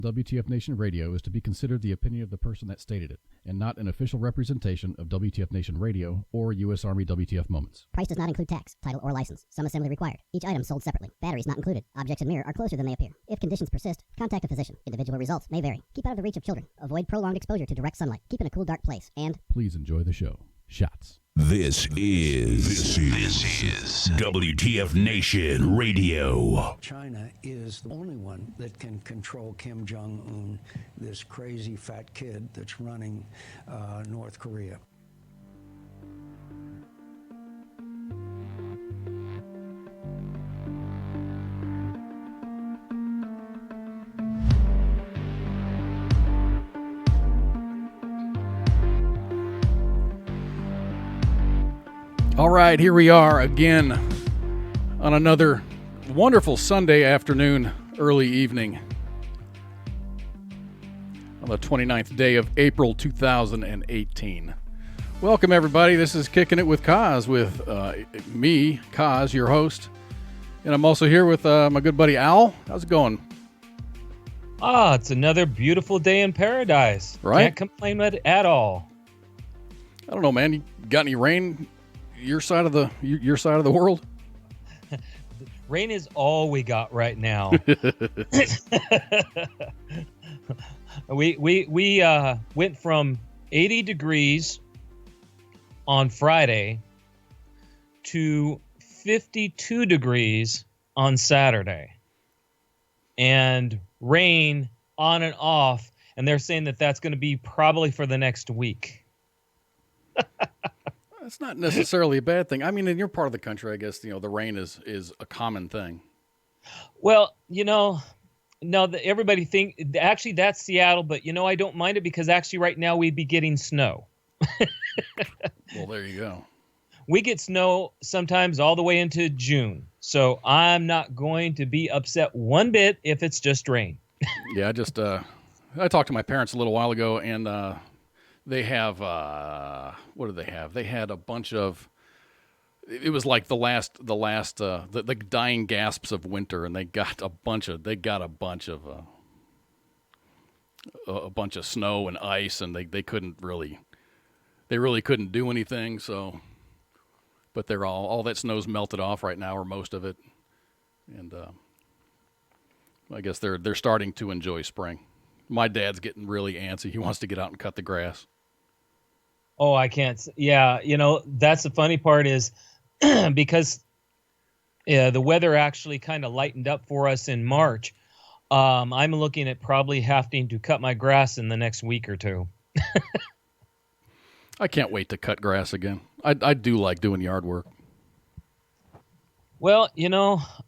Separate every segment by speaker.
Speaker 1: WTF Nation Radio is to be considered the opinion of the person that stated it, and not an official representation of WTF Nation Radio or U.S. Army WTF Moments.
Speaker 2: Price does not include tax, title, or license. Some assembly required. Each item sold separately. Batteries not included. Objects in mirror are closer than they appear. If conditions persist, contact a physician. Individual results may vary. Keep out of the reach of children. Avoid prolonged exposure to direct sunlight. Keep in a cool, dark place. And
Speaker 1: please enjoy the show. Shots.
Speaker 3: This is WTF Nation Radio.
Speaker 4: China is the only one that can control Kim Jong-un, this crazy fat kid that's running North Korea.
Speaker 1: All right, here we are again on another wonderful Sunday afternoon, early evening, on the 29th day of April 2018. Welcome, everybody. This is Kicking It with Kaz, with me, Kaz, your host. And I'm also here with my good buddy Al. How's it going?
Speaker 5: It's another beautiful day in paradise.
Speaker 1: Right?
Speaker 5: Can't complain at all.
Speaker 1: I don't know, man. You got any rain your side of the world?
Speaker 5: Rain is all we got right now. we went from 80 degrees on Friday to 52 degrees on Saturday, and rain on and off, and they're saying that that's going to be probably for the next week.
Speaker 1: It's not necessarily a bad thing. I mean, in your part of the country, I guess, the rain is a common thing.
Speaker 5: Well, no, everybody actually that's Seattle, but I don't mind it because actually right now we'd be getting snow.
Speaker 1: Well, there you go.
Speaker 5: We get snow sometimes all the way into June, so I'm not going to be upset one bit if it's just rain.
Speaker 1: Yeah, I talked to my parents a little while ago, and they have, what do they have? They had a bunch of, it was like the dying gasps of winter, and they got a bunch of snow and ice, and they really couldn't do anything. So, but they're all that snow's melted off right now, or most of it, and I guess they're starting to enjoy spring. My dad's getting really antsy. He wants to get out and cut the grass.
Speaker 5: Oh, I can't. Yeah, that's the funny part is because the weather actually kind of lightened up for us in March. I'm looking at probably having to cut my grass in the next week or two.
Speaker 1: I can't wait to cut grass again. I do like doing yard work.
Speaker 5: Well,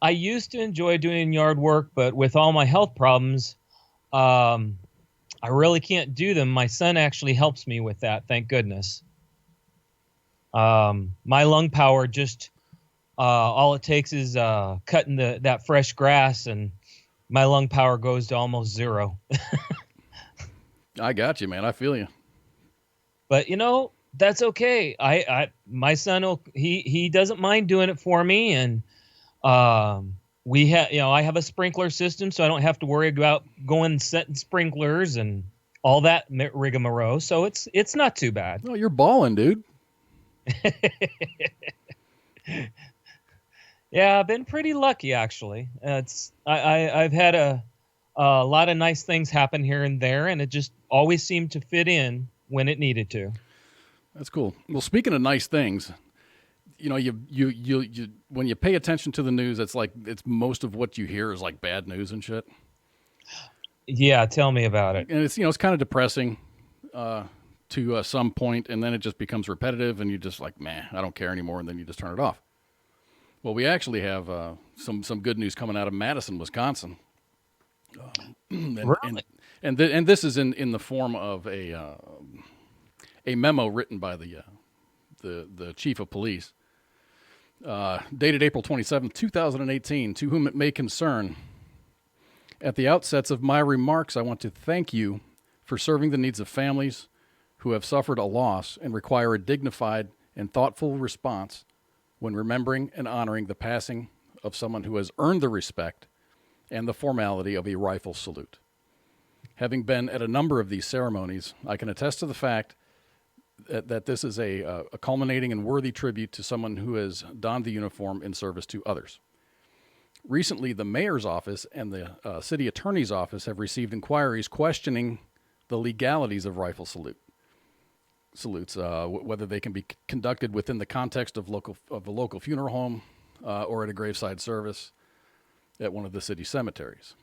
Speaker 5: I used to enjoy doing yard work, but with all my health problems, I really can't do them. My son actually helps me with that, thank goodness. My lung power just, all it takes is cutting that fresh grass, and my lung power goes to almost zero.
Speaker 1: I got you, man. I feel you.
Speaker 5: But, that's okay. My son, he doesn't mind doing it for me, and we have, I have a sprinkler system, so I don't have to worry about going and setting sprinklers and all that rigmarole. So it's not too bad.
Speaker 1: Oh, you're balling, dude.
Speaker 5: Yeah, I've been pretty lucky actually. I've had a lot of nice things happen here and there, and it just always seemed to fit in when it needed to.
Speaker 1: That's cool. Well, speaking of nice things, you when you pay attention to the news, it's most of what you hear is like bad news and shit.
Speaker 5: Yeah, tell me about it.
Speaker 1: And it's it's kind of depressing to some point, and then it just becomes repetitive, and you're just like, man, I don't care anymore, and then you just turn it off. Well, we actually have some good news coming out of Madison, Wisconsin.
Speaker 5: Really?
Speaker 1: And this is in the form of a memo written by the chief of police, dated April 27, 2018, to whom it may concern. At the outsets of my remarks, I want to thank you for serving the needs of families who have suffered a loss and require a dignified and thoughtful response when remembering and honoring the passing of someone who has earned the respect and the formality of a rifle salute. Having been at a number of these ceremonies, I can attest to the fact that this is a culminating and worthy tribute to someone who has donned the uniform in service to others. Recently, the mayor's office and the city attorney's office have received inquiries questioning the legalities of rifle salutes, whether they can be conducted within the context of a local funeral home or at a graveside service at one of the city cemeteries.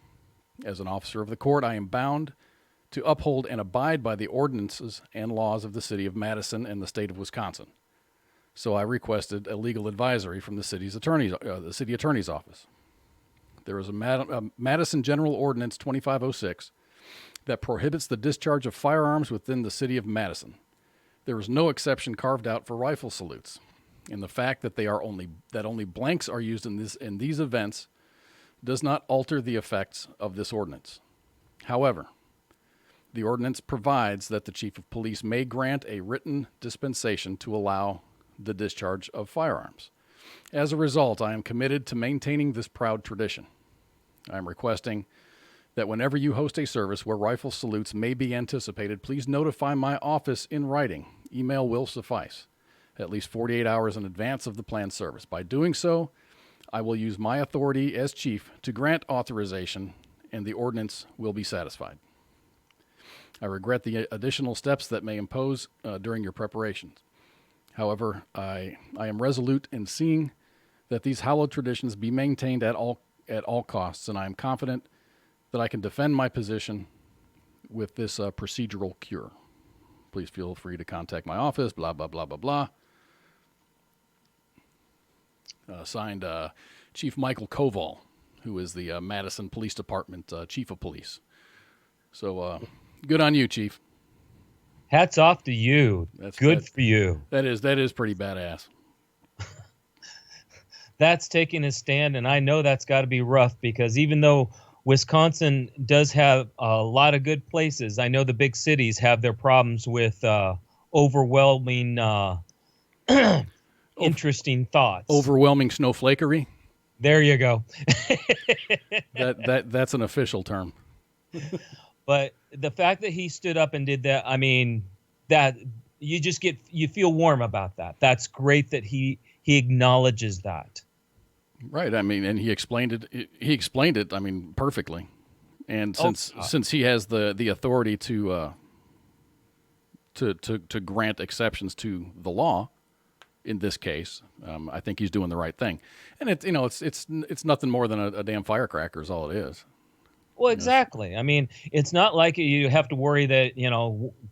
Speaker 1: As an officer of the court, I am bound to uphold and abide by the ordinances and laws of the city of Madison and the state of Wisconsin. So I requested a legal advisory from the city attorney's office. There is a Madison General Ordinance 2506 that prohibits the discharge of firearms within the city of Madison. There is no exception carved out for rifle salutes, and the fact that only blanks are used in these events does not alter the effects of this ordinance. However, the ordinance provides that the chief of police may grant a written dispensation to allow the discharge of firearms. As a result, I am committed to maintaining this proud tradition. I am requesting that whenever you host a service where rifle salutes may be anticipated, please notify my office in writing. Email will suffice, at least 48 hours in advance of the planned service. By doing so, I will use my authority as chief to grant authorization, and the ordinance will be satisfied. I regret the additional steps that may impose during your preparations. However, I am resolute in seeing that these hallowed traditions be maintained at all costs, and I am confident that I can defend my position with this procedural cure. Please feel free to contact my office, blah, blah, blah, blah, blah. Signed Chief Michael Koval, who is the Madison Police Department Chief of Police. So good on you, Chief.
Speaker 5: Hats off to you. That's good for you.
Speaker 1: That is pretty badass.
Speaker 5: That's taking a stand, and I know that's got to be rough because even though Wisconsin does have a lot of good places, I know the big cities have their problems with overwhelming, interesting thoughts.
Speaker 1: Overwhelming snowflakery.
Speaker 5: There you go.
Speaker 1: That's an official term.
Speaker 5: But the fact that he stood up and did that, I mean, that you feel warm about that. That's great that he acknowledges that.
Speaker 1: Right. I mean, and he explained it. I mean, perfectly. And since he has the authority to grant exceptions to the law, in this case, I think he's doing the right thing. And it's nothing more than a damn firecracker is all it is.
Speaker 5: Well, exactly. I mean, it's not like you have to worry that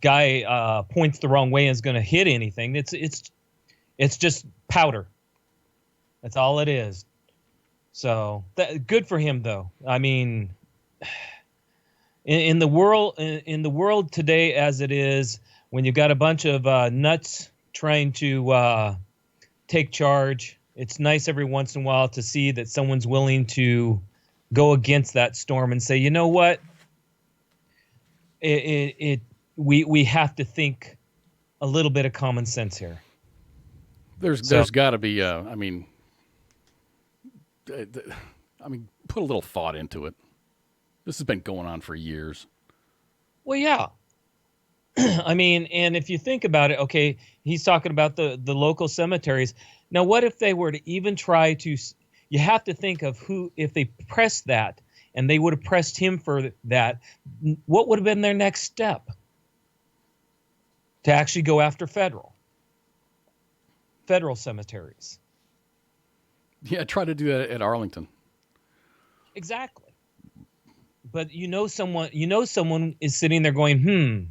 Speaker 5: guy points the wrong way and is going to hit anything. It's just powder. That's all it is. So good for him, though. I mean, in the world today, as it is, when you've got a bunch of nuts trying to take charge, it's nice every once in a while to see that someone's willing to go against that storm and say, you know what? We have to think a little bit of common sense here.
Speaker 1: There's got to be. I mean, put a little thought into it. This has been going on for years.
Speaker 5: Well, yeah. I mean, and if you think about it, okay, he's talking about the local cemeteries. Now, what if they were to even try to? You have to think of who, if they pressed that, and they would have pressed him for that. What would have been their next step? To actually go after federal cemeteries.
Speaker 1: Yeah, try to do that at Arlington.
Speaker 5: Exactly. But someone is sitting there going,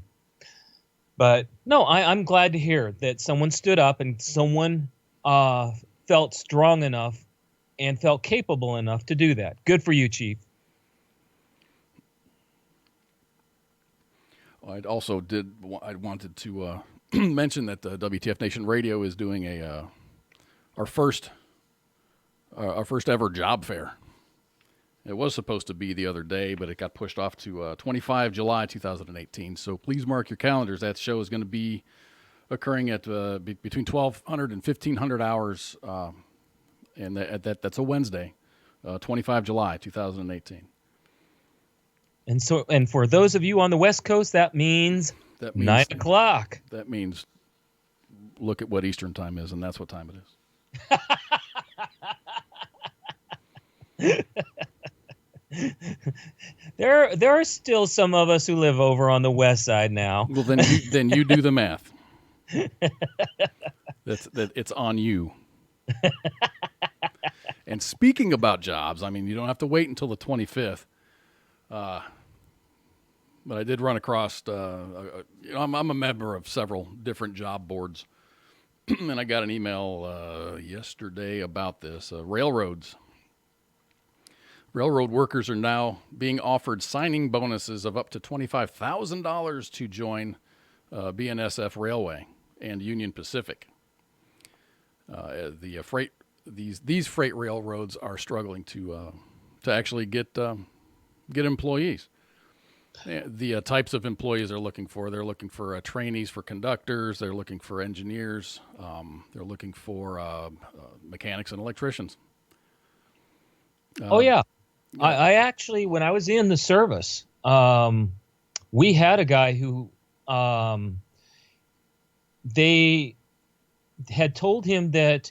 Speaker 5: But no, I'm glad to hear that someone stood up and someone felt strong enough and felt capable enough to do that. Good for you, Chief.
Speaker 1: I wanted to mention that WTF Nation Radio is doing our first ever job fair. It was supposed to be the other day, but it got pushed off to 25 July 2018. So please mark your calendars. That show is going to be occurring at between 1,200 and 1,500 hours, and that's a Wednesday, 25 July 2018.
Speaker 5: And for those of you on the West Coast, that means
Speaker 1: That means
Speaker 5: 9 o'clock.
Speaker 1: That means look at what Eastern time is, and that's what time it is.
Speaker 5: There are still some of us who live over on the west side now.
Speaker 1: Well, then you do the math. It's on you. And speaking about jobs, I mean, you don't have to wait until the 25th. But I did run across, I'm a member of several different job boards, and I got an email yesterday about this. Railroads. Railroad workers are now being offered signing bonuses of up to $25,000 to join BNSF Railway and Union Pacific. These freight railroads are struggling to actually get employees. The types of employees they're looking for trainees for conductors. They're looking for engineers. They're looking for mechanics and electricians.
Speaker 5: Oh yeah. I actually, when I was in the service, we had a guy who they had told him that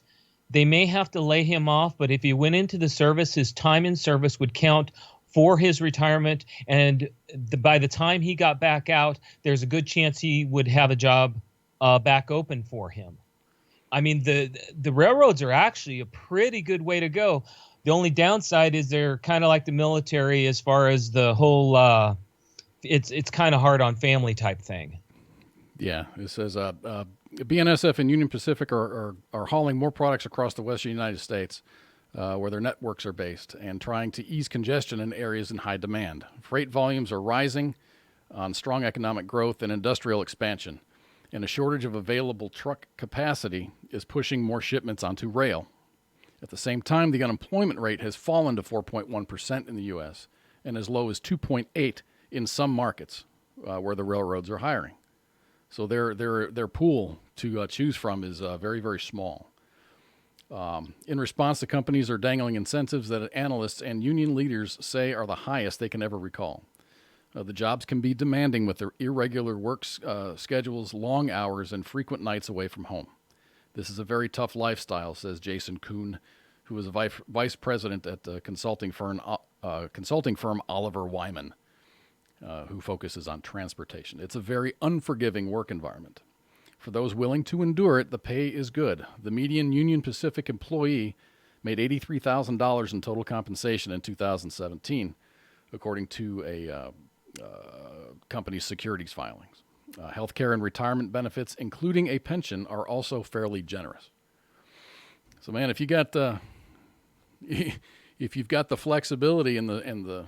Speaker 5: they may have to lay him off, but if he went into the service, his time in service would count for his retirement, and by the time he got back out, there's a good chance he would have a job back open for him. I mean, the railroads are actually a pretty good way to go. The only downside is they're kind of like the military as far as the whole it's kind of hard on family type thing.
Speaker 1: Yeah, it says BNSF and Union Pacific are hauling more products across the western United States where their networks are based and trying to ease congestion in areas in high demand. Freight volumes are rising on strong economic growth and industrial expansion, and a shortage of available truck capacity is pushing more shipments onto rail. At the same time, the unemployment rate has fallen to 4.1% in the U.S. and as low as 2.8% in some markets where the railroads are hiring. So their pool to choose from is very, very small. In response, the companies are dangling incentives that analysts and union leaders say are the highest they can ever recall. The jobs can be demanding with their irregular work schedules, long hours, and frequent nights away from home. This is a very tough lifestyle, says Jason Kuhn, who is a vice president at the consulting firm Oliver Wyman, who focuses on transportation. It's a very unforgiving work environment. For those willing to endure it, the pay is good. The median Union Pacific employee made $83,000 in total compensation in 2017, according to a company's securities filings. Healthcare and retirement benefits, including a pension, are also fairly generous. So, man, if you got if you've got the flexibility and the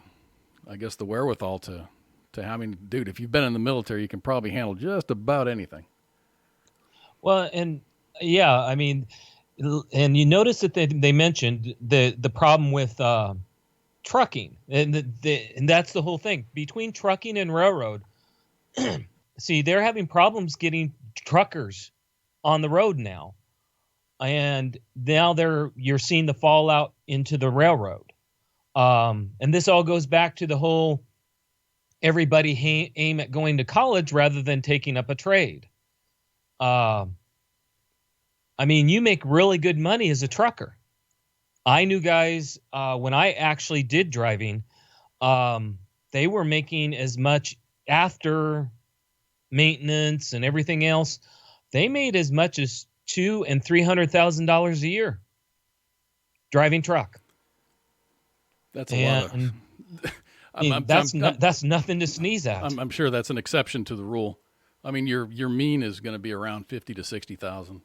Speaker 1: I guess the wherewithal to dude, if you've been in the military, you can probably handle just about anything.
Speaker 5: Well, and yeah, I mean, and you notice that they mentioned the problem with trucking, and that's the whole thing between trucking and railroad. See, they're having problems getting truckers on the road now, and now you're seeing the fallout into the railroad. And this all goes back to the whole everybody aim at going to college rather than taking up a trade. I mean, you make really good money as a trucker. I knew guys when I actually did driving, they were making as much after maintenance and everything else. They made as much as $200,000 and $300,000 a year driving truck.
Speaker 1: That's a lot of.
Speaker 5: That's nothing to sneeze at.
Speaker 1: I'm sure that's an exception to the rule. I mean, your mean is going to be around 50 to 60,000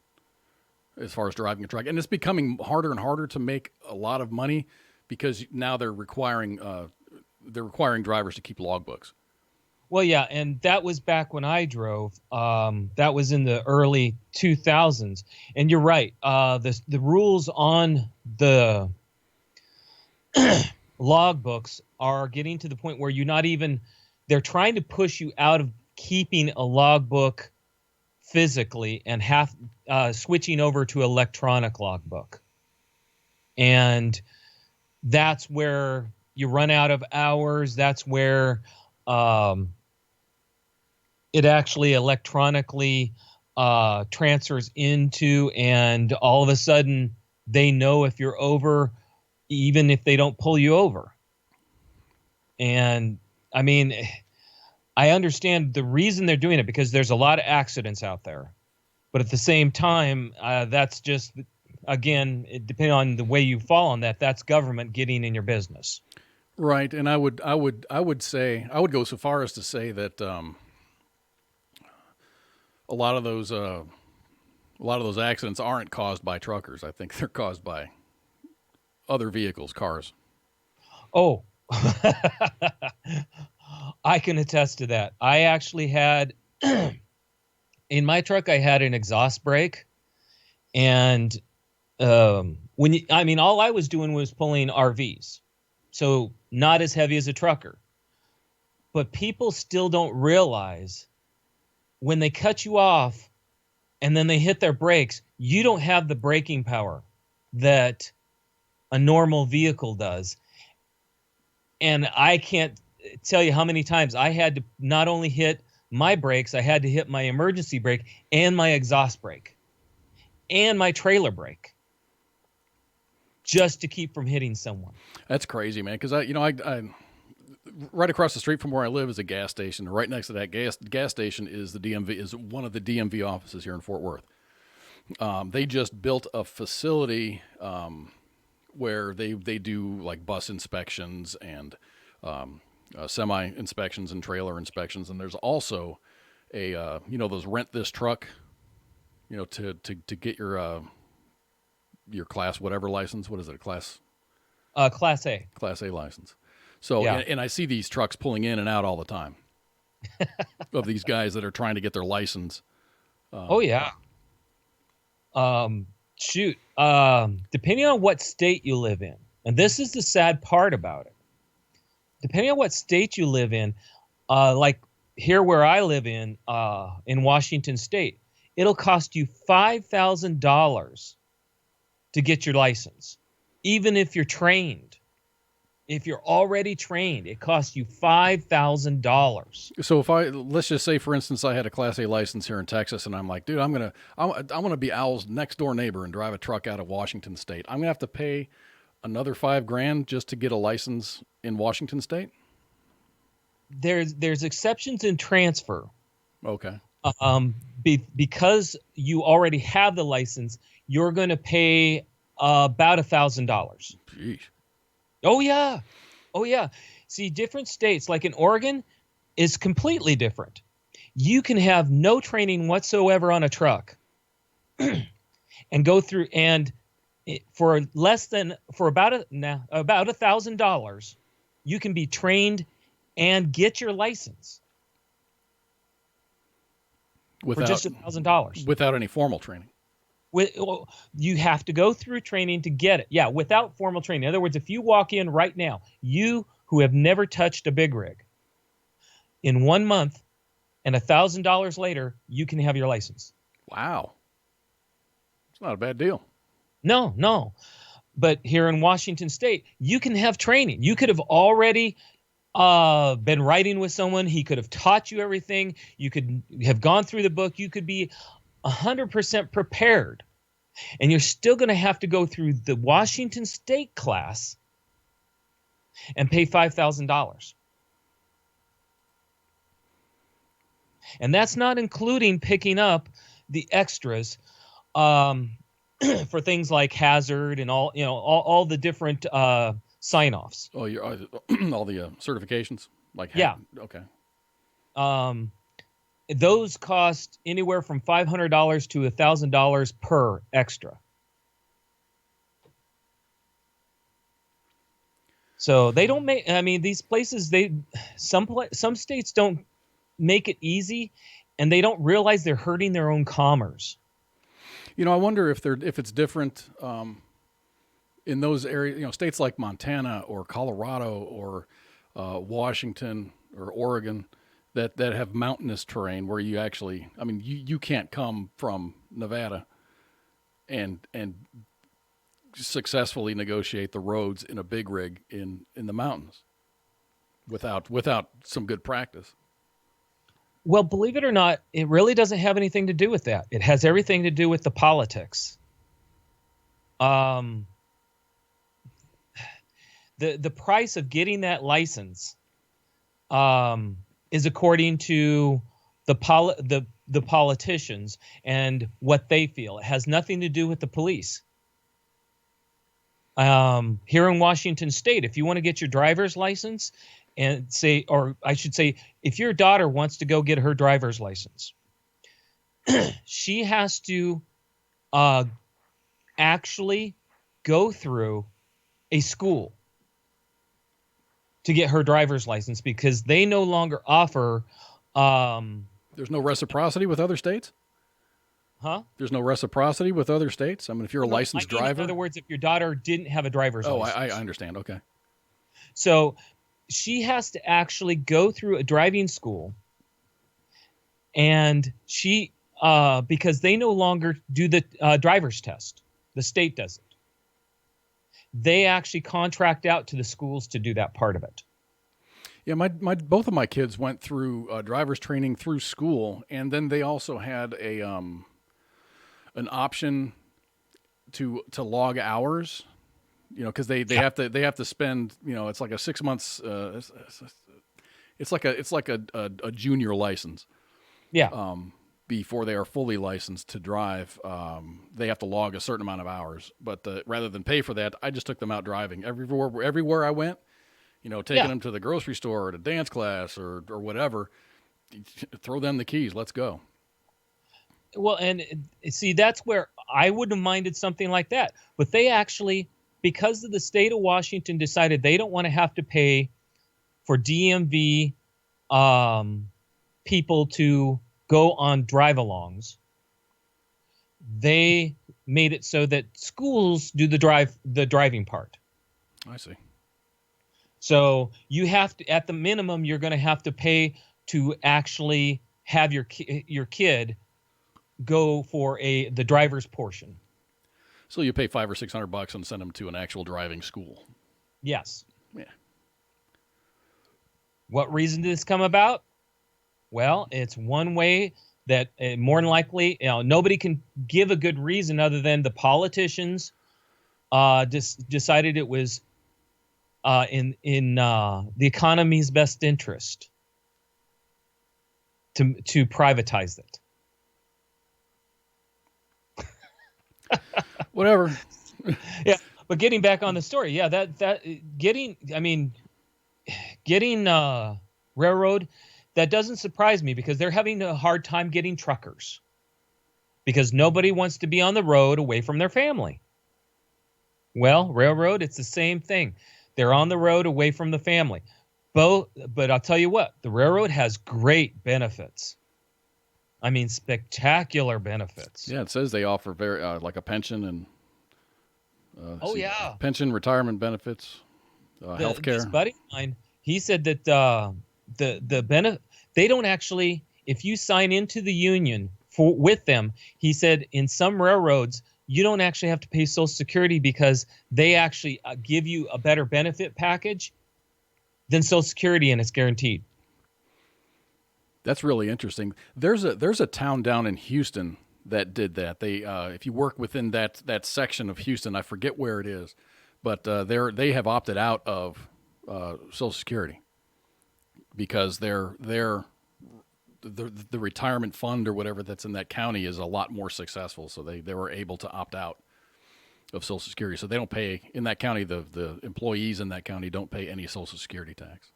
Speaker 1: as far as driving a truck, and it's becoming harder and harder to make a lot of money because now they're requiring drivers to keep logbooks.
Speaker 5: Well, yeah, and that was back when I drove. That was in the early 2000s, and you're right. The rules on the logbooks are getting to the point where they're trying to push you out of keeping a logbook physically and switching over to electronic logbook. And that's where you run out of hours. That's where it actually electronically transfers into, and all of a sudden they know if you're over, even if they don't pull you over. And I mean, I understand the reason they're doing it, because there's a lot of accidents out there. But at the same time, that's just, again, depending on the way you fall on that, that's government getting in your business.
Speaker 1: Right, and I would say, I would go so far as to say that a lot of those accidents aren't caused by truckers. I think they're caused by other vehicles, cars.
Speaker 5: Oh, I can attest to that. I actually had in my truck, I had an exhaust brake, and all I was doing was pulling RVs, so not as heavy as a trucker. But people still don't realize when they cut you off and then they hit their brakes, you don't have the braking power that a normal vehicle does. And I can't tell you how many times I had to not only hit my brakes, I had to hit my emergency brake and my exhaust brake and my trailer brake just to keep from hitting someone.
Speaker 1: That's crazy, man. Because I right across the street from where I live is a gas station. Right next to that gas station is the DMV, is one of the DMV offices here in Fort Worth. They just built a facility where they do like bus inspections and semi inspections and trailer inspections. And there's also a those rent this truck, to get your class whatever license. What is it? Class
Speaker 5: A.
Speaker 1: Class A license. So,
Speaker 5: Yeah.
Speaker 1: and I see these trucks pulling in and out all the time of these guys that are trying to get their license.
Speaker 5: Oh yeah. Depending on what state you live in, and this is the sad part about it. Depending on what state you live in, like here where I live in Washington State, it'll cost you $5,000 to get your license, even if you're trained. If you're already trained, it costs you $5,000.
Speaker 1: So let's just say, for instance, I had a Class A license here in Texas, and I'm like, dude, I want to be Al's next door neighbor and drive a truck out of Washington State. I'm gonna have to pay another $5,000 just to get a license in Washington State.
Speaker 5: There's exceptions in transfer.
Speaker 1: Okay.
Speaker 5: Because you already have the license, you're going to pay about $1,000.
Speaker 1: Jeez.
Speaker 5: Oh yeah. See, different states, like in Oregon, is completely different. You can have no training whatsoever on a truck and go through, and for about $1,000, you can be trained and get your license for just $1,000
Speaker 1: without any formal training.
Speaker 5: You have to go through training to get it. Yeah, without formal training. In other words, if you walk in right now, you who have never touched a big rig, in 1 month and $1,000 later, you can have your license.
Speaker 1: Wow. It's not a bad deal.
Speaker 5: No. But here in Washington State, you can have training. You could have already been riding with someone. He could have taught you everything. You could have gone through the book. You could be 100% prepared, and you're still going to have to go through the Washington State class and pay $5,000. And that's not including picking up the extras for things like hazard and all the different sign-offs.
Speaker 1: Oh, all the certifications, like
Speaker 5: yeah.
Speaker 1: Okay.
Speaker 5: Those cost anywhere from $500 to $1,000 per extra. So they don't make. I mean, these places, some states don't make it easy, and they don't realize they're hurting their own commerce.
Speaker 1: I wonder if it's different in those areas. States like Montana or Colorado or Washington or Oregon that have mountainous terrain where you actually, you can't come from Nevada and successfully negotiate the roads in a big rig in the mountains without some good practice.
Speaker 5: Well, believe it or not, it really doesn't have anything to do with that. It has everything to do with the politics. The price of getting that license is according to the politicians and what they feel. It has nothing to do with the police. Here in Washington State, if you want to get your driver's license, and say, or I should say, if your daughter wants to go get her driver's license, she has to actually go through a school to get her driver's license because they no longer offer.
Speaker 1: There's no reciprocity with other states?
Speaker 5: Huh?
Speaker 1: There's no reciprocity with other states? I mean, if you're a licensed driver?
Speaker 5: In other words, if your daughter didn't have a driver's license.
Speaker 1: I understand. Okay.
Speaker 5: So she has to actually go through a driving school, and she because they no longer do the driver's test. The state does it. They actually contract out to the schools to do that part of it.
Speaker 1: Yeah, my both of my kids went through driver's training through school, and then they also had an option to log hours. You know, because they have to spend, you know, it's like a 6 months. It's like a junior license.
Speaker 5: Yeah.
Speaker 1: Before they are fully licensed to drive, they have to log a certain amount of hours. But rather than pay for that, I just took them out driving everywhere I went. You know, taking them to the grocery store or to dance class or whatever. Throw them the keys. Let's go.
Speaker 5: Well, and see, that's where I wouldn't have minded something like that. But they actually, because of the state of Washington decided they don't want to have to pay for DMV people to go on drive-alongs, they made it so that schools do the driving part.
Speaker 1: I see.
Speaker 5: So you have to, at the minimum, you're going to have to pay to actually have your kid go for the driver's portion.
Speaker 1: So you pay $500 or $600 and send them to an actual driving school.
Speaker 5: Yes.
Speaker 1: Yeah.
Speaker 5: What reason did this come about? Well, it's one way that more than likely, nobody can give a good reason other than the politicians decided it was in the economy's best interest to privatize it.
Speaker 1: Whatever.
Speaker 5: Yeah, but getting back on the story, yeah, getting railroad, that doesn't surprise me because they're having a hard time getting truckers because nobody wants to be on the road away from their family. Well, railroad, it's the same thing. They're on the road away from the family. But I'll tell you what, the railroad has great benefits. I mean, spectacular benefits.
Speaker 1: Yeah, it says they offer very like a pension and pension, retirement benefits, health care.
Speaker 5: This buddy of mine, he said that the benefit, they don't actually, if you sign into the union with them, he said in some railroads you don't actually have to pay Social Security because they actually give you a better benefit package than Social Security, and it's guaranteed.
Speaker 1: That's really interesting. There's a town down in Houston that did that. They if you work within that section of Houston, I forget where it is, but they have opted out of Social Security because the retirement fund or whatever that's in that county is a lot more successful. So they were able to opt out of Social Security. So they don't pay in that county. The employees in that county don't pay any Social Security tax.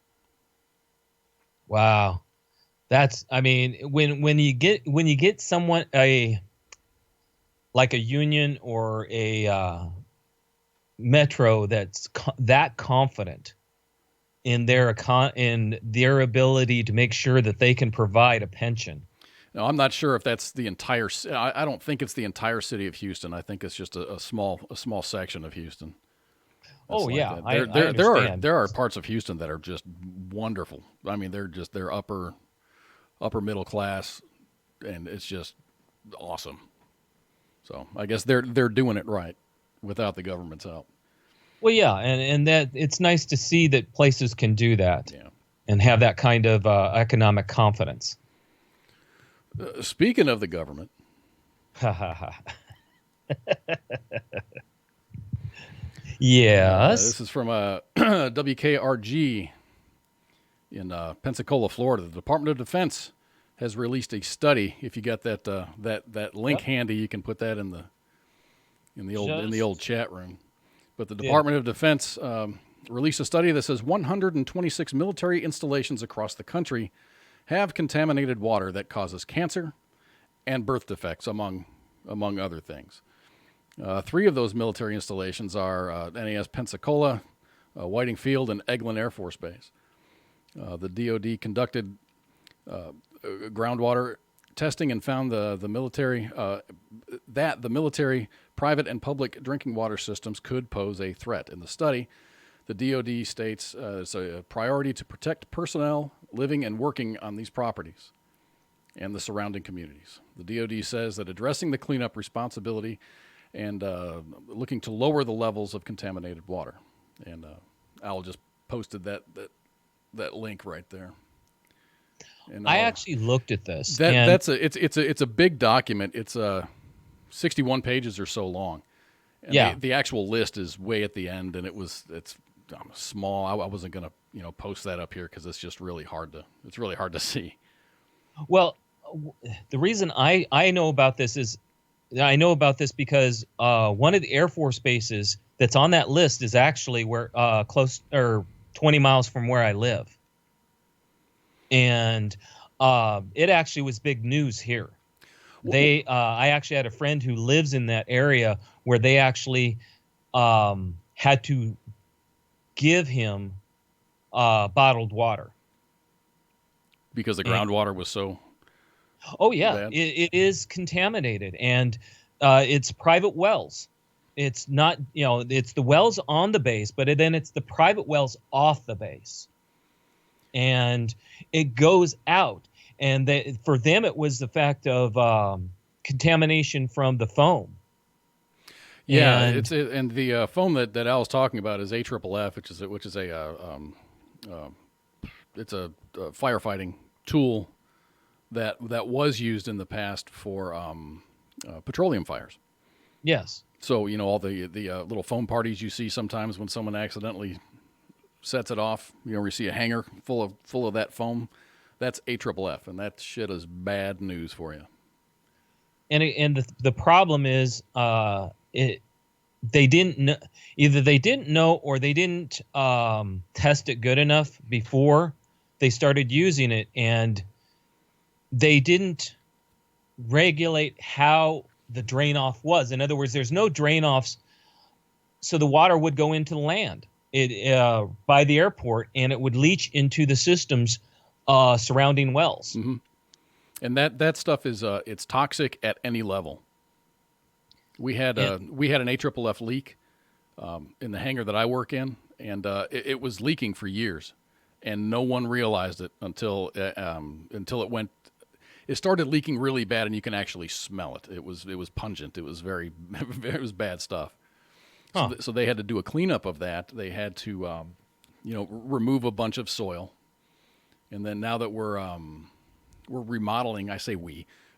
Speaker 5: Wow. That's, I mean, when you get someone like a union or a metro that's that confident in their ability to make sure that they can provide a pension.
Speaker 1: No, I'm not sure if that's the entire. I don't think it's the entire city of Houston. I think it's just a small section of Houston.
Speaker 5: Oh
Speaker 1: like
Speaker 5: yeah,
Speaker 1: that.
Speaker 5: I understand.
Speaker 1: There are parts of Houston that are just wonderful. I mean, they're upper middle class, and it's just awesome. So I guess they're doing it right. without the government's help.
Speaker 5: Well, yeah, and that it's nice to see that places can do that
Speaker 1: Yeah.
Speaker 5: and have that kind of economic confidence.
Speaker 1: Speaking of the government,
Speaker 5: Yes.
Speaker 1: this is from WKRG in Pensacola, Florida. The Department of Defense has released a study. If you got that link handy, you can put that in the old chat room. But the Department of Defense released a study that says 126 military installations across the country have contaminated water that causes cancer and birth defects, among other things. 3 of those military installations are NAS Pensacola, Whiting Field, and Eglin Air Force Base. The DoD conducted groundwater testing and found the military private and public drinking water systems could pose a threat. In the study, the DoD states it's a priority to protect personnel living and working on these properties and the surrounding communities. The DoD says that addressing the cleanup responsibility and looking to lower the levels of contaminated water. And Al just posted that link right there. And
Speaker 5: I actually looked at this.
Speaker 1: It's a big document. It's 61 pages or so long. And
Speaker 5: yeah.
Speaker 1: The actual list is way at the end, and it's small. I wasn't gonna post that up here because it's just really hard to see.
Speaker 5: Well, the reason I know about this is I know about this because one of the Air Force bases that's on that list is actually where close or 20 miles from where I live. And it actually was big news here. I actually had a friend who lives in that area where they actually had to give him bottled water
Speaker 1: because the groundwater was so.
Speaker 5: Oh yeah,
Speaker 1: bad.
Speaker 5: It is contaminated, and it's private wells. It's not, it's the wells on the base, but then it's the private wells off the base, and it goes out. And for them, it was the fact of contamination from the foam.
Speaker 1: Yeah,
Speaker 5: and
Speaker 1: the foam that Al was talking about is AFFF, which is a firefighting tool that was used in the past for petroleum fires.
Speaker 5: Yes.
Speaker 1: So all the little foam parties you see sometimes when someone accidentally sets it off, where you see a hanger full of that foam. That's AFFF, and that shit is bad news for you.
Speaker 5: And the problem is, they didn't know, either they didn't know or they didn't test it good enough before they started using it, and they didn't regulate how the drain off was. In other words, there's no drain offs, so the water would go into the land by the airport, and it would leach into the systems surrounding wells.
Speaker 1: Mm-hmm. And that stuff is it's toxic at any level. We had an AFFF leak in the hangar that I work in, and it was leaking for years, and no one realized it until it went. It started leaking really bad, and you can actually smell it. It was pungent. It was it was bad stuff.
Speaker 5: Huh.
Speaker 1: So they had to do a cleanup of that. They had to remove a bunch of soil. And then now that we're remodeling, I say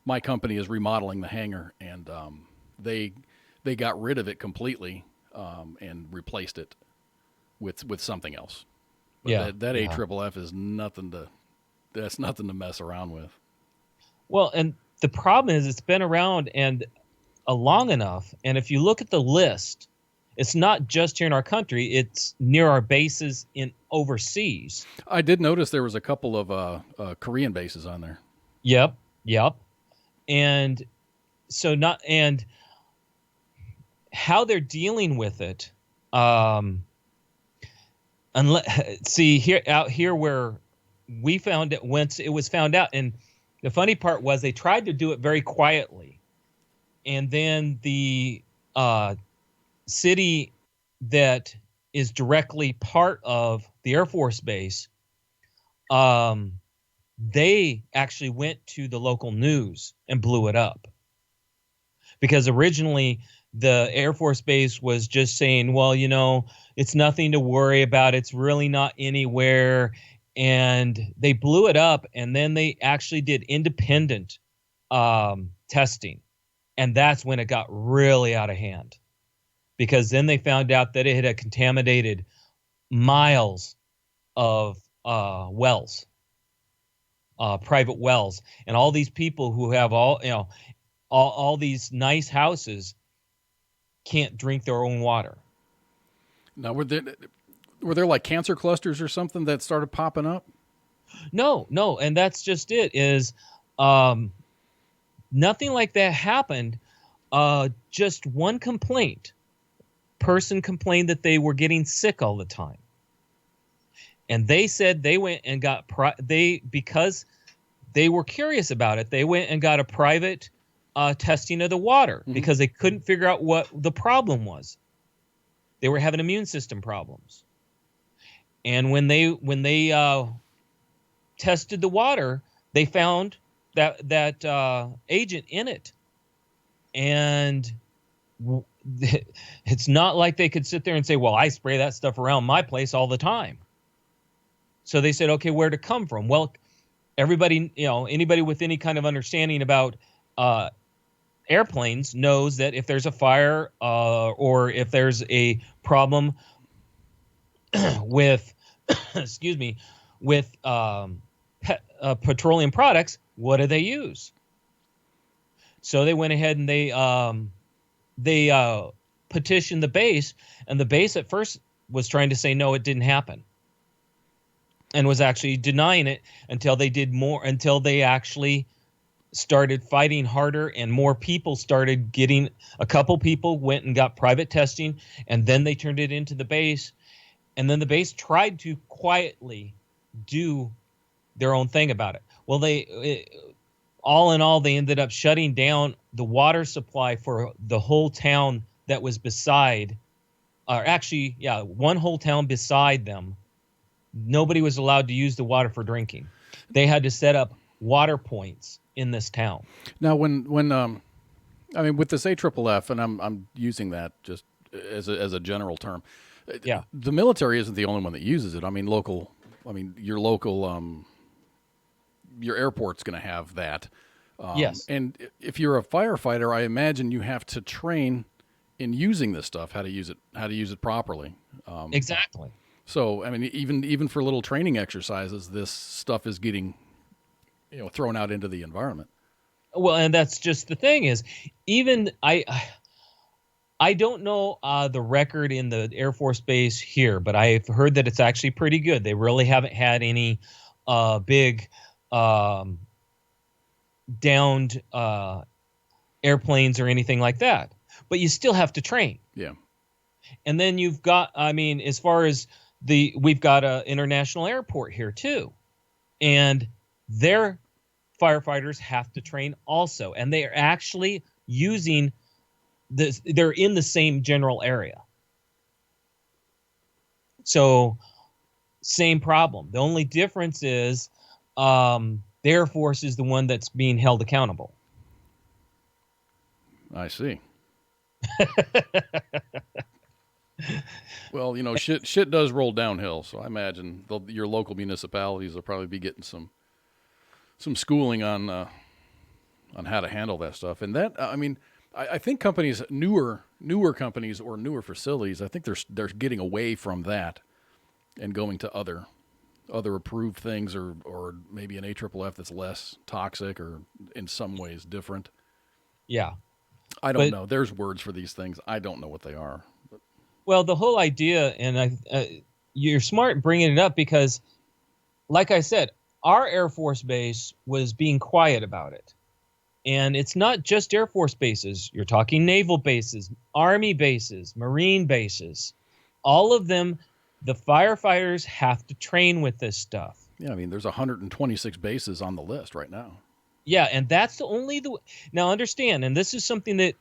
Speaker 1: my company is remodeling the hangar, and they got rid of it completely and replaced it with something else. But
Speaker 5: yeah,
Speaker 1: that AFFF is nothing to mess around with.
Speaker 5: Well, and the problem is it's been around and long enough, and if you look at the list, it's not just here in our country; it's near our bases in overseas.
Speaker 1: I did notice there was a couple of Korean bases on there.
Speaker 5: Yep, and so how they're dealing with it. See here where we found it once it was found out, and the funny part was they tried to do it very quietly, and then the city that is directly part of the Air Force base, they actually went to the local news and blew it up. Because originally the Air Force Base was just saying, well, it's nothing to worry about. It's really not anywhere. And they blew it up, and then they actually did independent testing. And that's when it got really out of hand, because then they found out that it had contaminated miles of wells, private wells, and all these people who have all these nice houses can't drink their own water.
Speaker 1: Now, were there like cancer clusters or something that started popping up?
Speaker 5: No, and that's just it. Is nothing like that happened. Just one complaint. Person complained that they were getting sick all the time, and they said they went and got because they were curious about it. They went and got a private testing of the water because they couldn't figure out what the problem was. They were having immune system problems, and when they tested the water, they found that agent in it, and it's not like they could sit there and say, well, I spray that stuff around my place all the time. So they said, okay, where'd it come from? Well, everybody, anybody with any kind of understanding about airplanes knows that if there's a fire or if there's a problem with, with petroleum products, what do they use? So they went ahead and they petitioned the base, and the base at first was trying to say no, it didn't happen, and was actually denying it until they actually started fighting harder, and more people started getting. A couple people went and got private testing, and then they turned it into the base, and then the base tried to quietly do their own thing about it. Well, all in all, they ended up shutting down the water supply for the whole town that was beside, or actually, one whole town beside them. Nobody was allowed to use the water for drinking. They had to set up water points in this town.
Speaker 1: Now, when with this AFFF, and I'm using that just as a general term.
Speaker 5: Yeah.
Speaker 1: The military isn't the only one that uses it. Your local your airport's going to have that.
Speaker 5: Yes.
Speaker 1: And if you're a firefighter, I imagine you have to train in using this stuff, how to use it properly.
Speaker 5: Exactly.
Speaker 1: So, even for little training exercises, this stuff is getting, thrown out into the environment.
Speaker 5: Well, and that's just the thing is, even I don't know the record in the Air Force Base here, but I've heard that it's actually pretty good. They really haven't had any big downed airplanes or anything like that. But you still have to train.
Speaker 1: Yeah.
Speaker 5: And then you've got, as far as we've got an international airport here too. And their firefighters have to train also. And they are actually using this, they're in the same general area. So same problem. The only difference is the Air Force is the one that's being held accountable.
Speaker 1: I see. Well, shit does roll downhill, so I imagine your local municipalities will probably be getting some schooling on how to handle that stuff. And that, I think companies, newer companies or newer facilities, I think they're getting away from that and going to other approved things, or maybe an AFFF that's less toxic or in some ways different.
Speaker 5: Yeah.
Speaker 1: I don't know. There's words for these things. I don't know what they are.
Speaker 5: Well, the whole idea, and you're smart bringing it up because, like I said, our Air Force Base was being quiet about it. And it's not just Air Force bases. You're talking naval bases, Army bases, Marine bases. All of them, the firefighters have to train with this stuff.
Speaker 1: Yeah, there's 126 bases on the list right now.
Speaker 5: Yeah, and that's now understand, and this is something that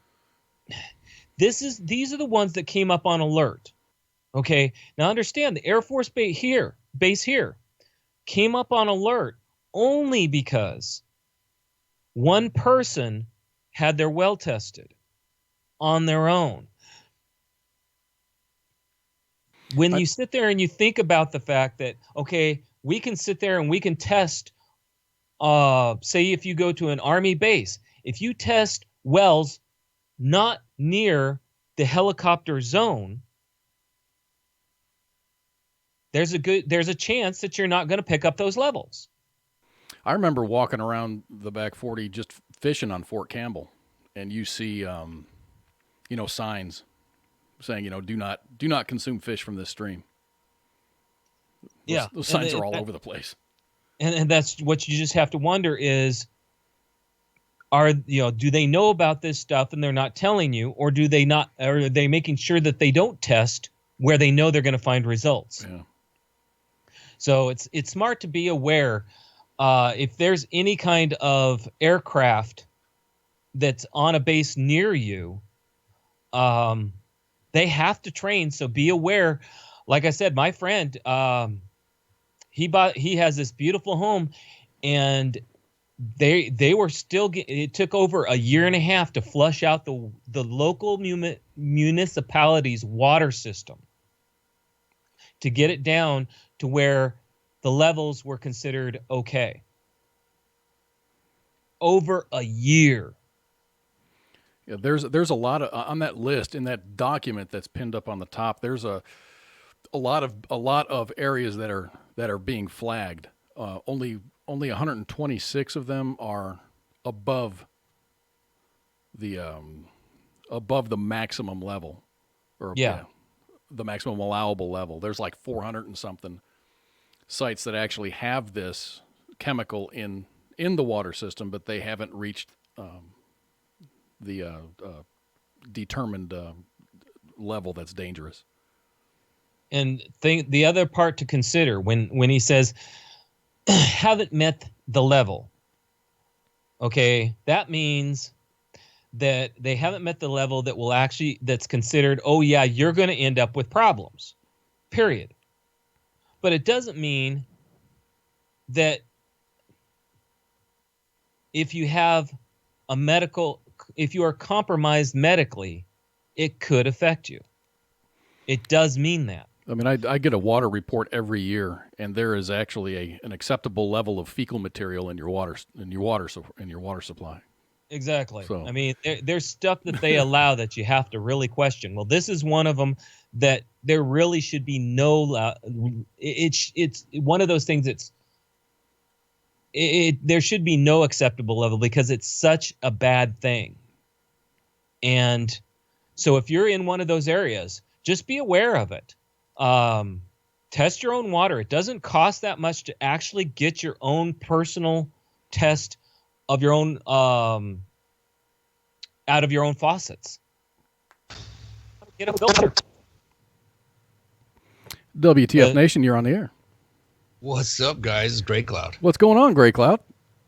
Speaker 5: these are the ones that came up on alert. Okay, now understand the Air Force base here came up on alert only because one person had their well tested. on their own. When you sit there and you think about the fact that, okay, we can sit there and we can test, say if you go to an Army base, if you test wells not near the helicopter zone, there's a chance that you're not going to pick up those levels.
Speaker 1: I remember walking around the back 40 just fishing on Fort Campbell, and you see, signs saying, do not consume fish from this stream. Those signs are all over the place.
Speaker 5: And that's what you just have to wonder is, do they know about this stuff and they're not telling you, or do they not? Or are they making sure that they don't test where they know they're going to find results?
Speaker 1: Yeah.
Speaker 5: So it's smart to be aware. If there's any kind of aircraft that's on a base near you, they have to train. So be aware. Like I said, my friend, he has this beautiful home, and they were still it took over a year and a half to flush out the local municipality's water system to get it down to where the levels were considered okay. Over a year.
Speaker 1: Yeah, there's a lot of on that list, in that document that's pinned up on the top. There's a lot of areas that are being flagged. Only 126 of them are above the maximum level, or the maximum allowable level. There's like 400 and something sites that actually have this chemical in the water system, but they haven't reached the determined level that's dangerous.
Speaker 5: And the other part to consider when he says haven't met the level, okay, that means that they haven't met the level that's considered, oh yeah, you're going to end up with problems, period. But it doesn't mean that if you are compromised medically, it could affect you. It does mean that.
Speaker 1: I mean, I get a water report every year, and there is actually an acceptable level of fecal material in your water supply.
Speaker 5: Exactly.
Speaker 1: So.
Speaker 5: I mean, there's stuff that they allow that you have to really question. Well, this is one of them that there really should be no. It's one of those things. There should be no acceptable level because it's such a bad thing. And so, if you're in one of those areas, just be aware of it. Test your own water. It doesn't cost that much to actually get your own personal test of your own out of your own faucets. Get a filter.
Speaker 1: WTF Nation, you're on the air.
Speaker 6: What's up, guys? It's Gray Cloud.
Speaker 1: What's going on, Gray Cloud?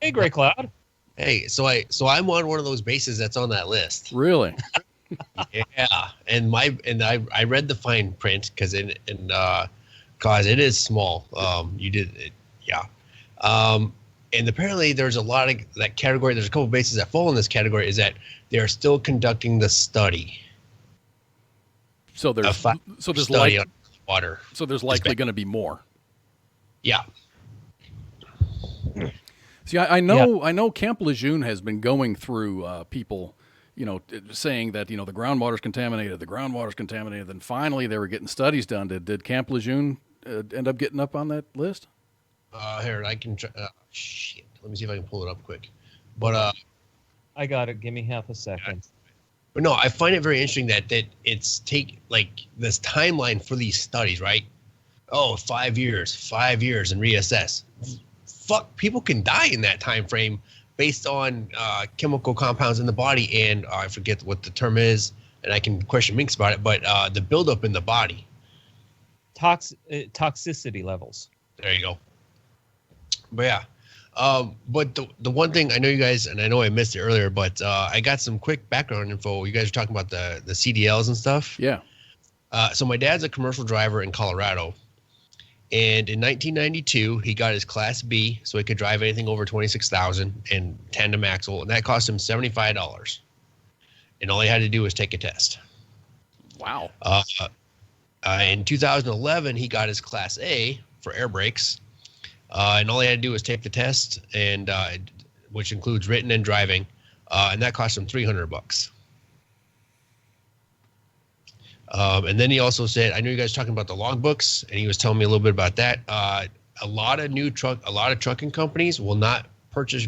Speaker 5: Hey, Gray Cloud.
Speaker 6: Hey, so I'm on one of those bases that's on that list.
Speaker 1: Really?
Speaker 6: Yeah, and I read the fine print because cause it is small. You did it, yeah. And apparently there's a lot of that category. There's a couple of bases that fall in this category. Is that they are still conducting the study.
Speaker 1: So there's
Speaker 6: study on water.
Speaker 1: So there's likely going to be more.
Speaker 6: Yeah.
Speaker 1: See, I know Camp Lejeune has been going through people, saying that, the groundwater's contaminated, Then finally they were getting studies done. Did Camp Lejeune end up getting up on that list?
Speaker 6: Here, I can try. Shit. Let me see if I can pull it up quick. But
Speaker 5: I got it. Give me half a second.
Speaker 6: But no, I find it very interesting that it's this timeline for these studies, right? Oh, 5 years and reassess. Fuck, people can die in that time frame based on chemical compounds in the body, and I forget what the term is, and I can question Minx about it, but the buildup in the body.
Speaker 5: Toxicity levels.
Speaker 6: There you go. But yeah, but the one thing I know you guys, and I know I missed it earlier, but I got some quick background info. You guys are talking about the CDLs and stuff.
Speaker 1: Yeah.
Speaker 6: So my dad's a commercial driver in Colorado. And in 1992, he got his Class B, so he could drive anything over 26,000 and tandem axle, and that cost him $75. and all he had to do was take a test.
Speaker 1: Wow.
Speaker 6: In 2011, he got his Class A for air brakes, and all he had to do was take the test, and which includes written and driving, and that cost him $300. And then he also said, I know you guys talking about the logbooks, and he was telling me a little bit about that. A lot of trucking companies will not purchase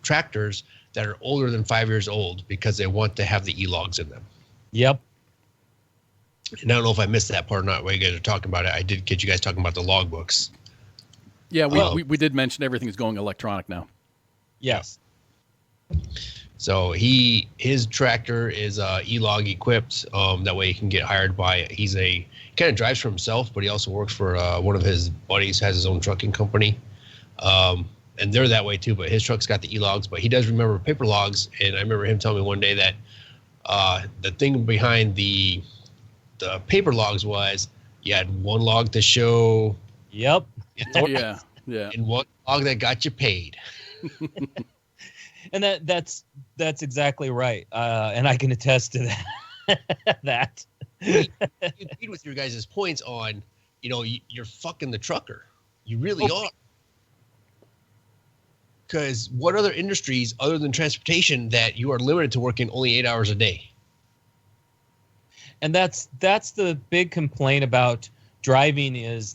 Speaker 6: tractors that are older than 5 years old because they want to have the e-logs in them.
Speaker 5: Yep.
Speaker 6: And I don't know if I missed that part or not while you guys are talking about it. I did get you guys talking about the logbooks.
Speaker 1: Yeah, we did mention everything's going electronic now.
Speaker 5: Yes.
Speaker 6: So his tractor is e-log equipped. That way he can get hired by. He kind of drives for himself, but he also works for one of his buddies, has his own trucking company, and they're that way too. But his truck's got the e-logs, but he does remember paper logs. And I remember him telling me one day that the thing behind the paper logs was you had one log to show.
Speaker 5: Yep.
Speaker 1: Yeah.
Speaker 6: And one log that got you paid.
Speaker 5: And that's exactly right. And I can attest to that. that.
Speaker 6: You agreed with your guys' points on, you're fucking the trucker. You really are. Because what other industries other than transportation that you are limited to working only 8 hours a day?
Speaker 5: And that's the big complaint about driving is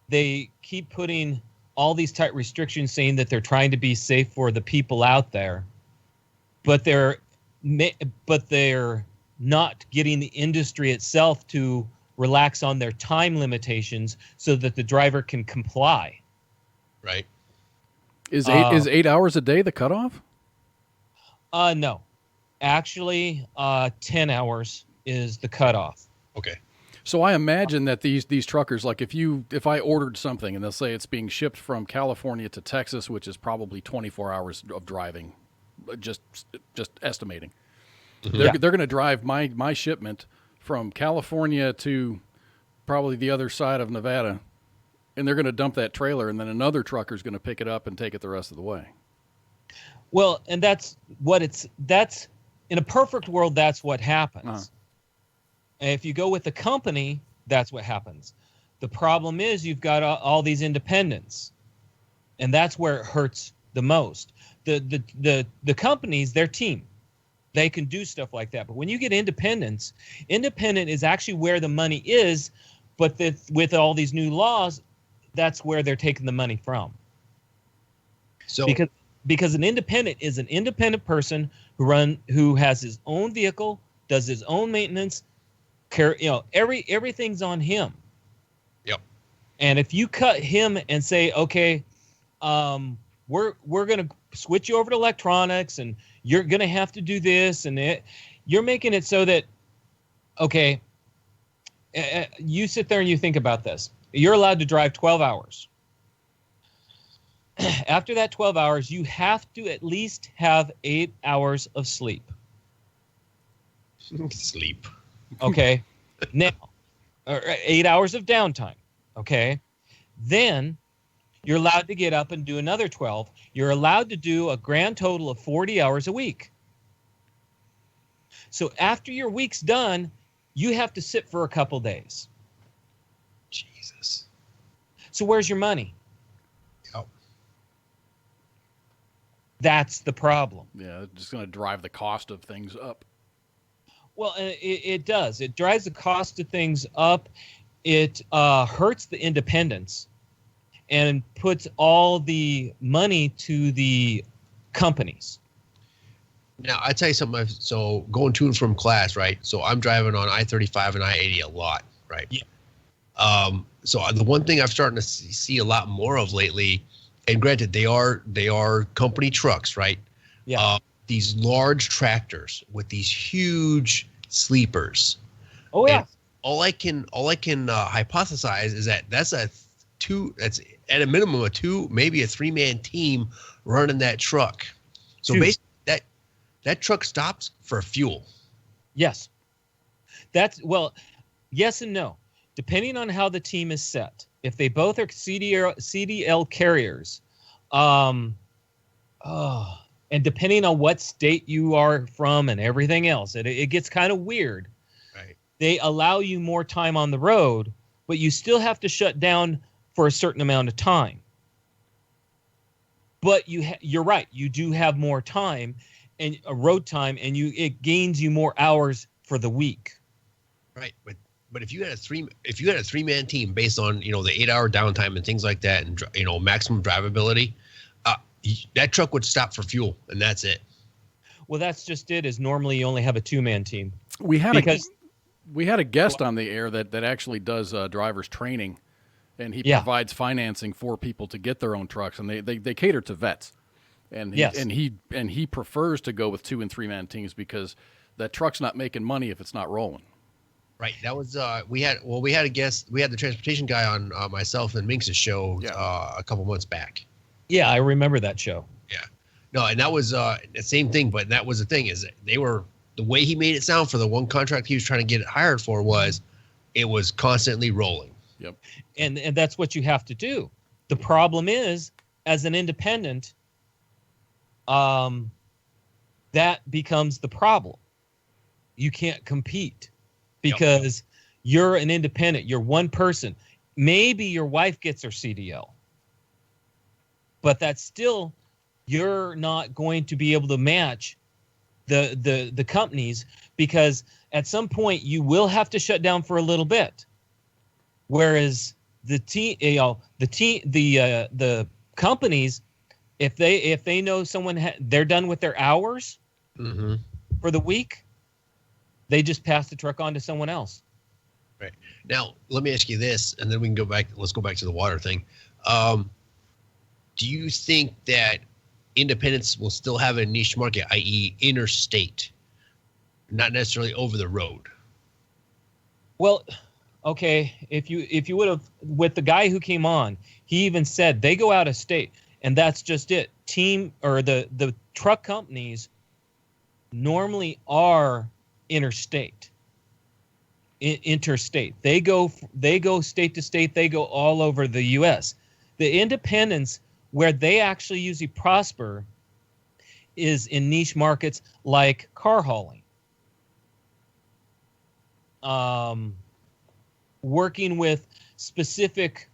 Speaker 5: they keep putting all these tight restrictions saying that they're trying to be safe for the people out there, but they're not getting the industry itself to relax on their time limitations so that the driver can comply.
Speaker 6: Right.
Speaker 1: Is 8 hours a day the cutoff?
Speaker 5: No. Actually, 10 hours is the cutoff.
Speaker 6: Okay.
Speaker 1: So I imagine that these truckers, like if I ordered something and they'll say it's being shipped from California to Texas, which is probably 24 hours of driving, just estimating.
Speaker 5: Mm-hmm.
Speaker 1: They're going to drive my shipment from California to probably the other side of Nevada, and they're going to dump that trailer, and then another trucker's going to pick it up and take it the rest of the way.
Speaker 5: Well, and that's in a perfect world, that's what happens.
Speaker 1: Uh-huh.
Speaker 5: And if you go with the company, that's what happens. The problem is you've got all these independents, and that's where it hurts the most. The companies, their team, they can do stuff like that. But when you get independent is actually where the money is, but with all these new laws, that's where they're taking the money from. Because an independent is an independent person who has his own vehicle, does his own maintenance, everything's on him.
Speaker 6: Yep.
Speaker 5: And if you cut him and say, okay, we're going to switch you over to electronics and you're going to have to do this, and you're making it so that, okay, you sit there and you think about this. You're allowed to drive 12 hours. After that 12 hours, you have to at least have 8 hours of sleep.
Speaker 6: Sleep.
Speaker 5: Okay. Now, 8 hours of downtime. Okay. Then you're allowed to get up and do another 12. You're allowed to do a grand total of 40 hours a week. So after your week's done, you have to sit for a couple days.
Speaker 6: Jesus.
Speaker 5: So where's your money?
Speaker 6: Yep.
Speaker 5: That's the problem.
Speaker 1: Yeah, it's just going to drive the cost of things up.
Speaker 5: Well, it does. It drives the cost of things up. It hurts the independents and puts all the money to the companies.
Speaker 6: Now, I tell you something. So going to and from class, right? So I'm driving on I-35 and I-80 a lot, right?
Speaker 5: Yeah.
Speaker 6: So the one thing I've started to see a lot more of lately, and granted, they are company trucks, right?
Speaker 5: Yeah.
Speaker 6: These large tractors with these huge sleepers.
Speaker 5: Oh yeah.
Speaker 6: And all I can hypothesize is that's at a minimum a 2, maybe a 3-man team running that truck. So
Speaker 5: Two.
Speaker 6: basically that truck stops for fuel.
Speaker 5: Yes. Yes and no. Depending on how the team is set. If they both are CDL carriers, And depending on what state you are from and everything else, it gets kind of weird.
Speaker 6: Right.
Speaker 5: They allow you more time on the road, but you still have to shut down for a certain amount of time. But you're right. You do have more time and road time, and it gains you more hours for the week.
Speaker 6: Right, but if you had a 3-man team based on the 8-hour downtime and things like that, and maximum drivability, that truck would stop for fuel, and that's it.
Speaker 5: Well, that's just it. Is normally you only have a 2-man team.
Speaker 1: We had a guest on the air that actually does drivers training, and he provides financing for people to get their own trucks, and they cater to vets, and he prefers to go with 2- and 3-man teams because that truck's not making money if it's not rolling.
Speaker 6: Right. That was we had a guest. We had the transportation guy on myself and Minx's show a couple months back.
Speaker 5: Yeah, I remember that show.
Speaker 6: Yeah. No, and that was the same thing. But that was the thing is the way he made it sound for the one contract he was trying to get it hired for was it was constantly rolling.
Speaker 1: Yep.
Speaker 5: And that's what you have to do. The problem is, as an independent, that becomes the problem. You can't compete because you're an independent. You're one person. Maybe your wife gets her CDL. But that's still, you're not going to be able to match the companies, because at some point you will have to shut down for a little bit. Whereas the companies, if they know someone they're done with their hours for the week, they just pass the truck on to someone else.
Speaker 6: Right. Now, let me ask you this, and then we can go back. Let's go back to the water thing. Do you think that independents will still have a niche market, i.e. interstate, not necessarily over the road?
Speaker 5: Well, okay, if you would have, with the guy who came on, he even said they go out of state, and that's just it. The truck companies normally are interstate. Interstate. They go state to state. They go all over the U.S. The independents, where they actually usually prosper, is in niche markets like car hauling, working with specific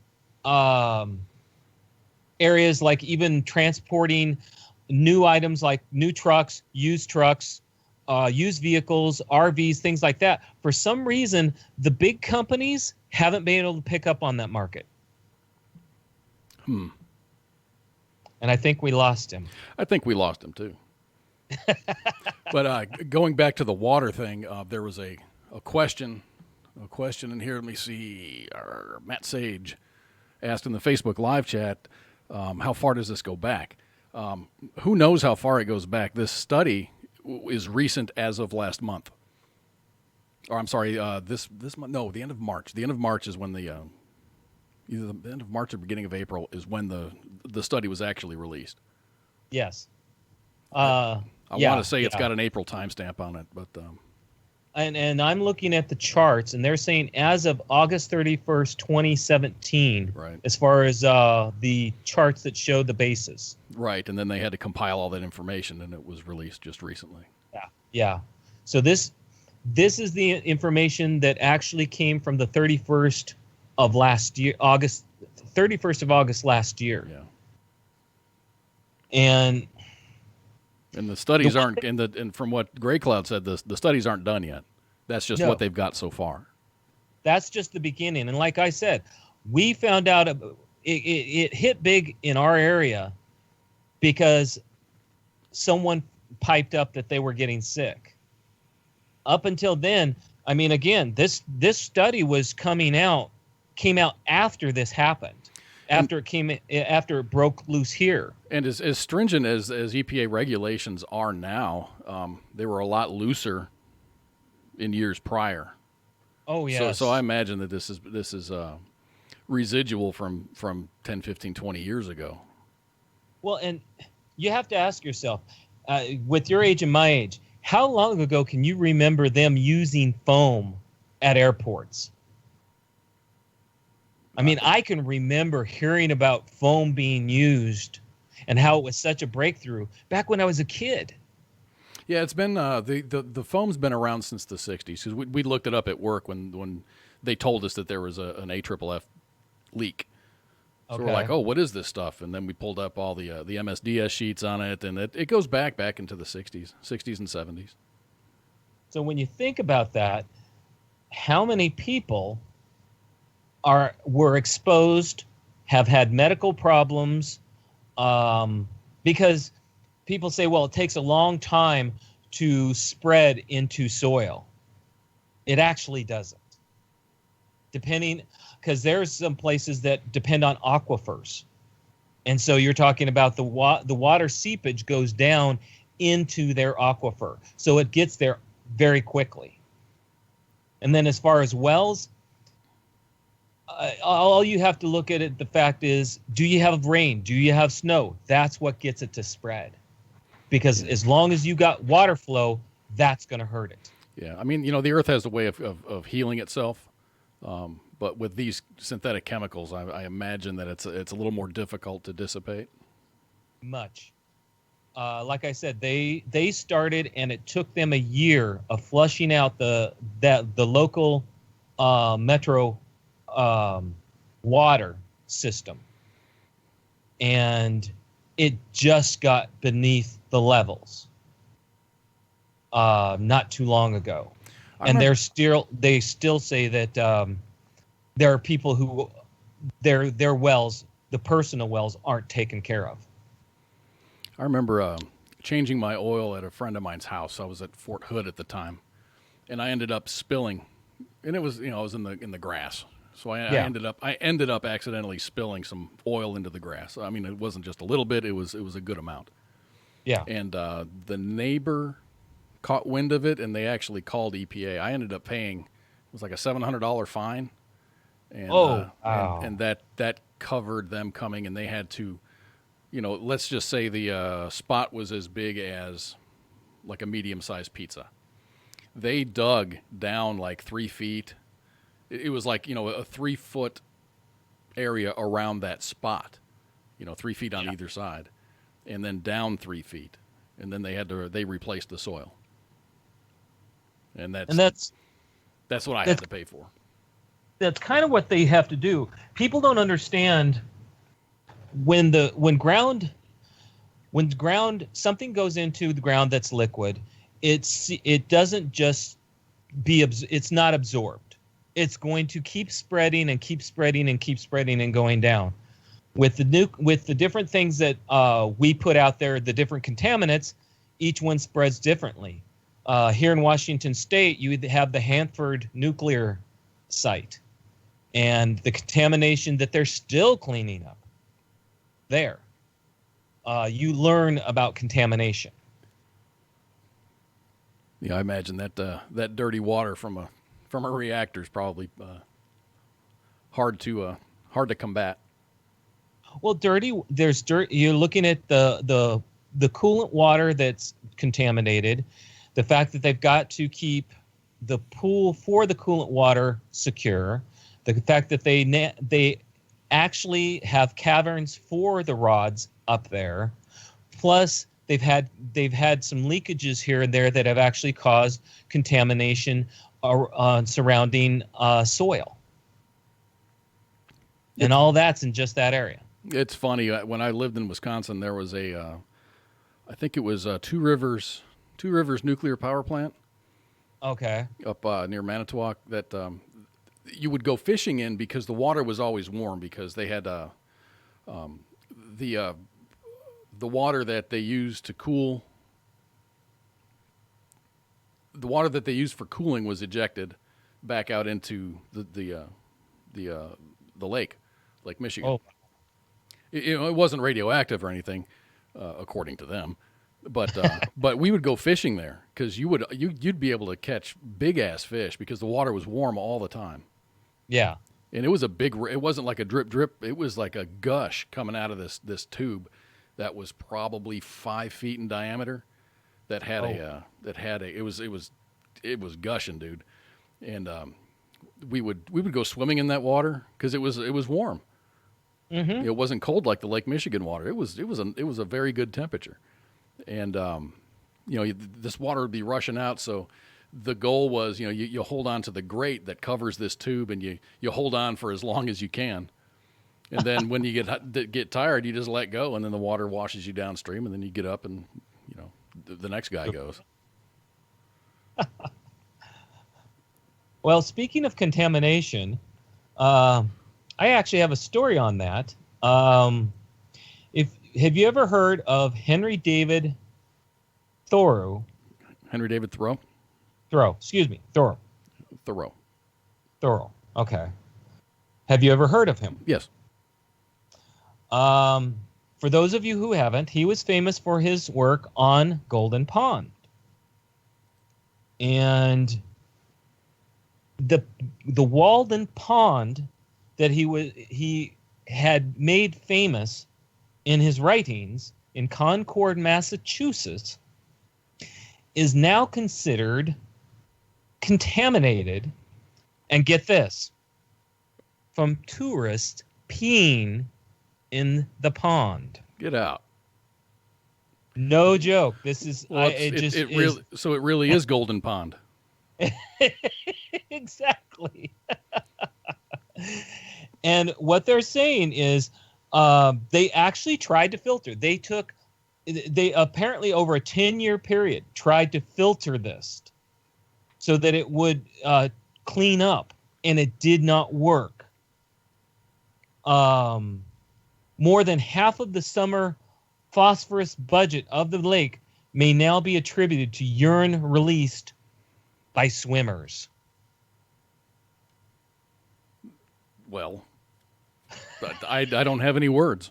Speaker 5: areas, like even transporting new items like new trucks, used vehicles, RVs, things like that. For some reason, the big companies haven't been able to pick up on that market. And I think we lost him.
Speaker 1: I think we lost him too. But going back to the water thing, there was a question in here. Let me see. Matt Sage asked in the Facebook live chat, how far does this go back? Who knows how far it goes back? This study is recent as of last month. Or I'm sorry, this month. No, the end of March. The end of March is when either the end of March or beginning of April is when the study was actually released.
Speaker 5: Yes.
Speaker 1: I want to say it's got an April timestamp on it, but
Speaker 5: and I'm looking at the charts, and they're saying as of August 31st, 2017,
Speaker 1: right,
Speaker 5: as far as the charts that show the basis.
Speaker 1: Right, and then they had to compile all that information, and it was released just recently.
Speaker 5: Yeah. So this is the information that actually came from the 31st of last year, August 31st of August last year.
Speaker 1: Yeah.
Speaker 5: And
Speaker 1: the studies aren't, and from what Gray Cloud said, the studies aren't done yet. That's just what they've got so far.
Speaker 5: That's just the beginning. And like I said, we found out it hit big in our area because someone piped up that they were getting sick. Up until then, I mean, again, this study was came out after this happened. After it broke loose here. And
Speaker 1: as stringent as EPA regulations are now, they were a lot looser in years prior.
Speaker 5: Oh, yes.
Speaker 1: So I imagine that this is residual from 10, 15, 20 years ago.
Speaker 5: Well, and you have to ask yourself, with your age and my age, how long ago can you remember them using foam at airports? I mean, I can remember hearing about foam being used, and how it was such a breakthrough back when I was a kid.
Speaker 1: Yeah, it's been the foam's been around since the '60s because we looked it up at work when they told us that there was an AFFF leak. So we're like, oh, what is this stuff? And then we pulled up all the MSDS sheets on it, and it goes back into the '60s and '70s.
Speaker 5: So when you think about that, how many people were exposed, have had medical problems, because people say, well, it takes a long time to spread into soil. It actually doesn't. Because there's some places that depend on aquifers. And so you're talking about the water seepage goes down into their aquifer. So it gets there very quickly. And then as far as wells, all you have to look at it, the fact is, do you have rain? Do you have snow? That's what gets it to spread. Because as long as you got water flow, that's going to hurt it.
Speaker 1: Yeah, I mean, the Earth has a way of healing itself, but with these synthetic chemicals, I imagine that it's a little more difficult to dissipate.
Speaker 5: Much. Like I said, they started, and it took them a year of flushing out the local metro water system, and it just got beneath the levels not too long ago. And they still say that there are people who their wells, the personal wells, aren't taken care of.
Speaker 1: I remember changing my oil at a friend of mine's house. I was at Fort Hood at the time, and I ended up spilling, and it was I was in the grass. So I ended up accidentally spilling some oil into the grass. I mean, it wasn't just a little bit; it was a good amount.
Speaker 5: Yeah.
Speaker 1: And the neighbor caught wind of it, and they actually called EPA. I ended up paying, it was like a $700 fine. And,
Speaker 5: wow.
Speaker 1: and that covered them coming, and they had to, let's just say the spot was as big as like a medium-sized pizza. They dug down like 3 feet. It was like, a 3-foot area around that spot, 3 feet on either side, and then down 3 feet. And then they replaced the soil. And that's what I had to pay for.
Speaker 5: That's kind of what they have to do. People don't understand when something goes into the ground that's liquid, it doesn't just it's not absorbed. It's going to keep spreading and keep spreading and keep spreading and going down. With the different things that we put out there, the different contaminants, each one spreads differently. Here in Washington State, you have the Hanford nuclear site, and the contamination that they're still cleaning up there. You learn about contamination.
Speaker 1: Yeah, I imagine that dirty water from a reactor is probably hard to combat.
Speaker 5: Well, there's dirt. You're looking at the coolant water that's contaminated. The fact that they've got to keep the pool for the coolant water secure. The fact that they actually have caverns for the rods up there. Plus, they've had some leakages here and there that have actually caused contamination surrounding soil. And all that's in just that area.
Speaker 1: It's funny. When I lived in Wisconsin, there was I think it was Two Rivers nuclear power plant.
Speaker 5: Okay.
Speaker 1: Up near Manitowoc that you would go fishing in because the water was always warm because they had the water that they used to cool. The water that they used for cooling was ejected back out into the lake, Lake Michigan.
Speaker 5: Oh.
Speaker 1: It wasn't radioactive or anything, according to them, but we would go fishing there because you'd be able to catch big ass fish because the water was warm all the time.
Speaker 5: Yeah,
Speaker 1: and it was it wasn't like a drip. It was like a gush coming out of this tube that was probably 5 feet in diameter. That had it was gushing, dude, and we would go swimming in that water because it was warm.
Speaker 5: Mm-hmm.
Speaker 1: It wasn't cold like the Lake Michigan water. It was a very good temperature, and this water would be rushing out. So the goal was, you hold on to the grate that covers this tube, and you hold on for as long as you can, and then when you get tired, you just let go, and then the water washes you downstream, and then you get up, and the next guy goes.
Speaker 5: Well, speaking of contamination, I actually have a story on that. Have you ever heard of Henry David Thoreau?
Speaker 1: Henry David Thoreau.
Speaker 5: Thoreau. Okay. Have you ever heard of him?
Speaker 1: Yes.
Speaker 5: For those of you who haven't, he was famous for his work on Golden Pond. And the Walden Pond that he had made famous in his writings in Concord, Massachusetts, is now considered contaminated, and get this, from tourists peeing in the pond.
Speaker 1: Get out.
Speaker 5: No joke. This is
Speaker 1: Well, so it really is Golden Pond.
Speaker 5: Exactly. And what they're saying is they actually tried to filter. They apparently over a 10-year period tried to filter this so that it would clean up, and it did not work. More than half of the summer phosphorus budget of the lake may now be attributed to urine released by swimmers.
Speaker 1: Well, I don't have any words.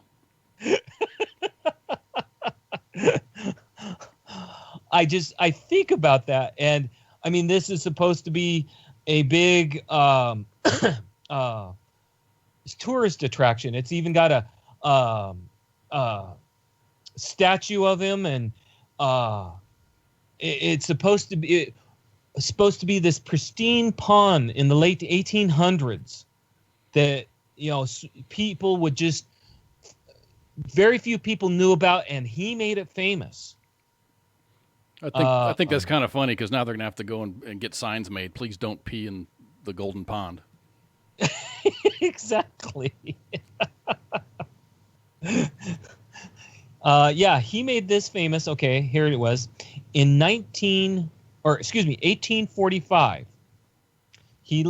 Speaker 5: I think about that, and I mean, this is supposed to be a big tourist attraction. It's even got a statue of him, and it's supposed to be this pristine pond in the late 1800s that people would just very few people knew about, and he made it famous.
Speaker 1: I think that's kind of funny because now they're gonna have to go and get signs made. Please don't pee in the Golden Pond.
Speaker 5: Exactly. Yeah, he made this famous. Okay, here it was in 1845. He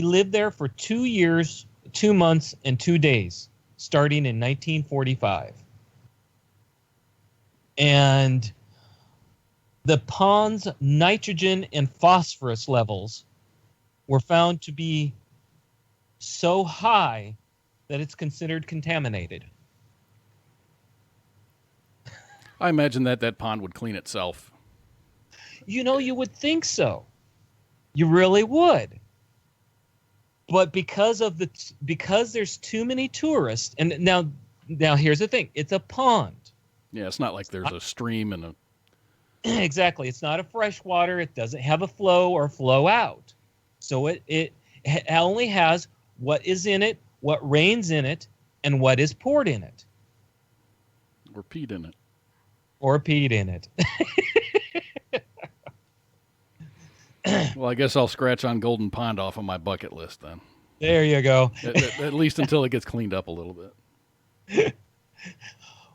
Speaker 5: lived there for 2 years, 2 months, and 2 days, starting in 1945. And the pond's nitrogen and phosphorus levels were found to be so high that it's considered contaminated.
Speaker 1: I imagine that pond would clean itself.
Speaker 5: You would think so. You really would. But because there's too many tourists, and now here's the thing: it's a pond.
Speaker 1: Yeah, it's not like there's a stream and a.
Speaker 5: Exactly, it's not a freshwater. It doesn't have a flow or flow out, so it only has what is in it, what rains in it, and what is poured in it.
Speaker 1: Or peed in it.
Speaker 5: Or peed in it.
Speaker 1: Well, I guess I'll scratch on Golden Pond off of my bucket list then.
Speaker 5: There you go.
Speaker 1: At least until it gets cleaned up a little bit.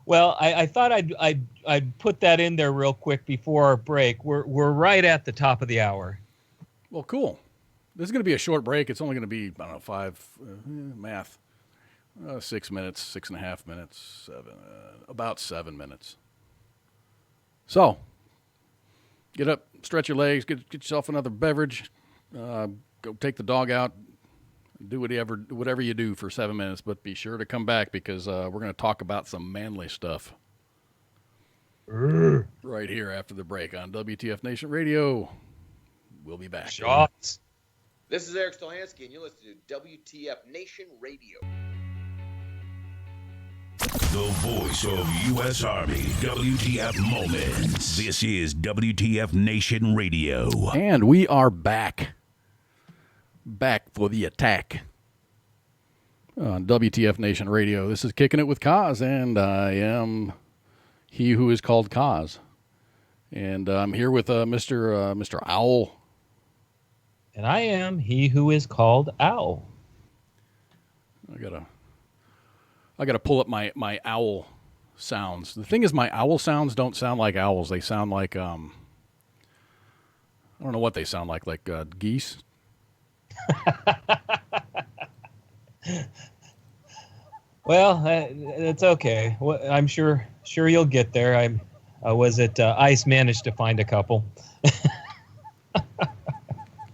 Speaker 5: Well, I thought I'd put that in there real quick before our break. We're right at the top of the hour.
Speaker 1: Well, cool. This is going to be a short break. It's only going to be, I don't know, 6 minutes, 6.5 minutes, about 7 minutes. So, get up, stretch your legs, get yourself another beverage, go take the dog out, do whatever you do for 7 minutes, but be sure to come back because we're going to talk about some manly stuff right here after the break on WTF Nation Radio. We'll be back.
Speaker 5: Shots.
Speaker 7: This is Eric Stolhansky, and you're listening to WTF Nation Radio.
Speaker 3: The voice of U.S. Army, WTF Moments. This is WTF Nation Radio.
Speaker 1: And we are back. Back for the attack. on WTF Nation Radio. This is Kicking It with Kaz, and I am he who is called Kaz. And I'm here with Mr. Owl.
Speaker 5: And I am he who is called Owl.
Speaker 1: I gotta pull up my owl sounds. The thing is, my owl sounds don't sound like owls. They sound like I don't know what they sound like geese.
Speaker 5: Well, it's okay. Well, I'm sure you'll get there. ICE managed to find a couple.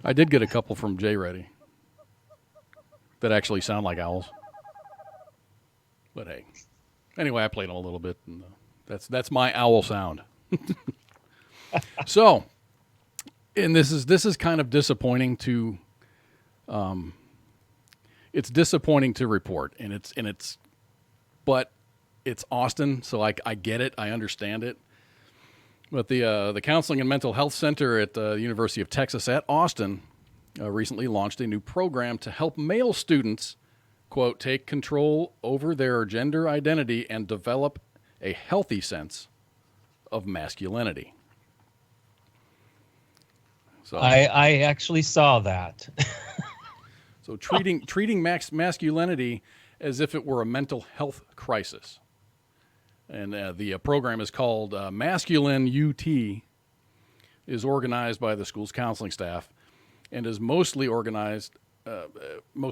Speaker 1: I did get a couple from J Ready that actually sound like owls. But hey, anyway, I played them a little bit, and that's my owl sound. So, and this is kind of disappointing to, it's disappointing to report, but it's Austin, so I get it, I understand it. But the Counseling and Mental Health Center at the University of Texas at Austin recently launched a new program to help male students, quote, take control over their gender identity and develop a healthy sense of masculinity. So
Speaker 5: I actually saw that.
Speaker 1: So treating masculinity as if it were a mental health crisis. And the program is called Masculine UT, is organized by the school's counseling staff, and is most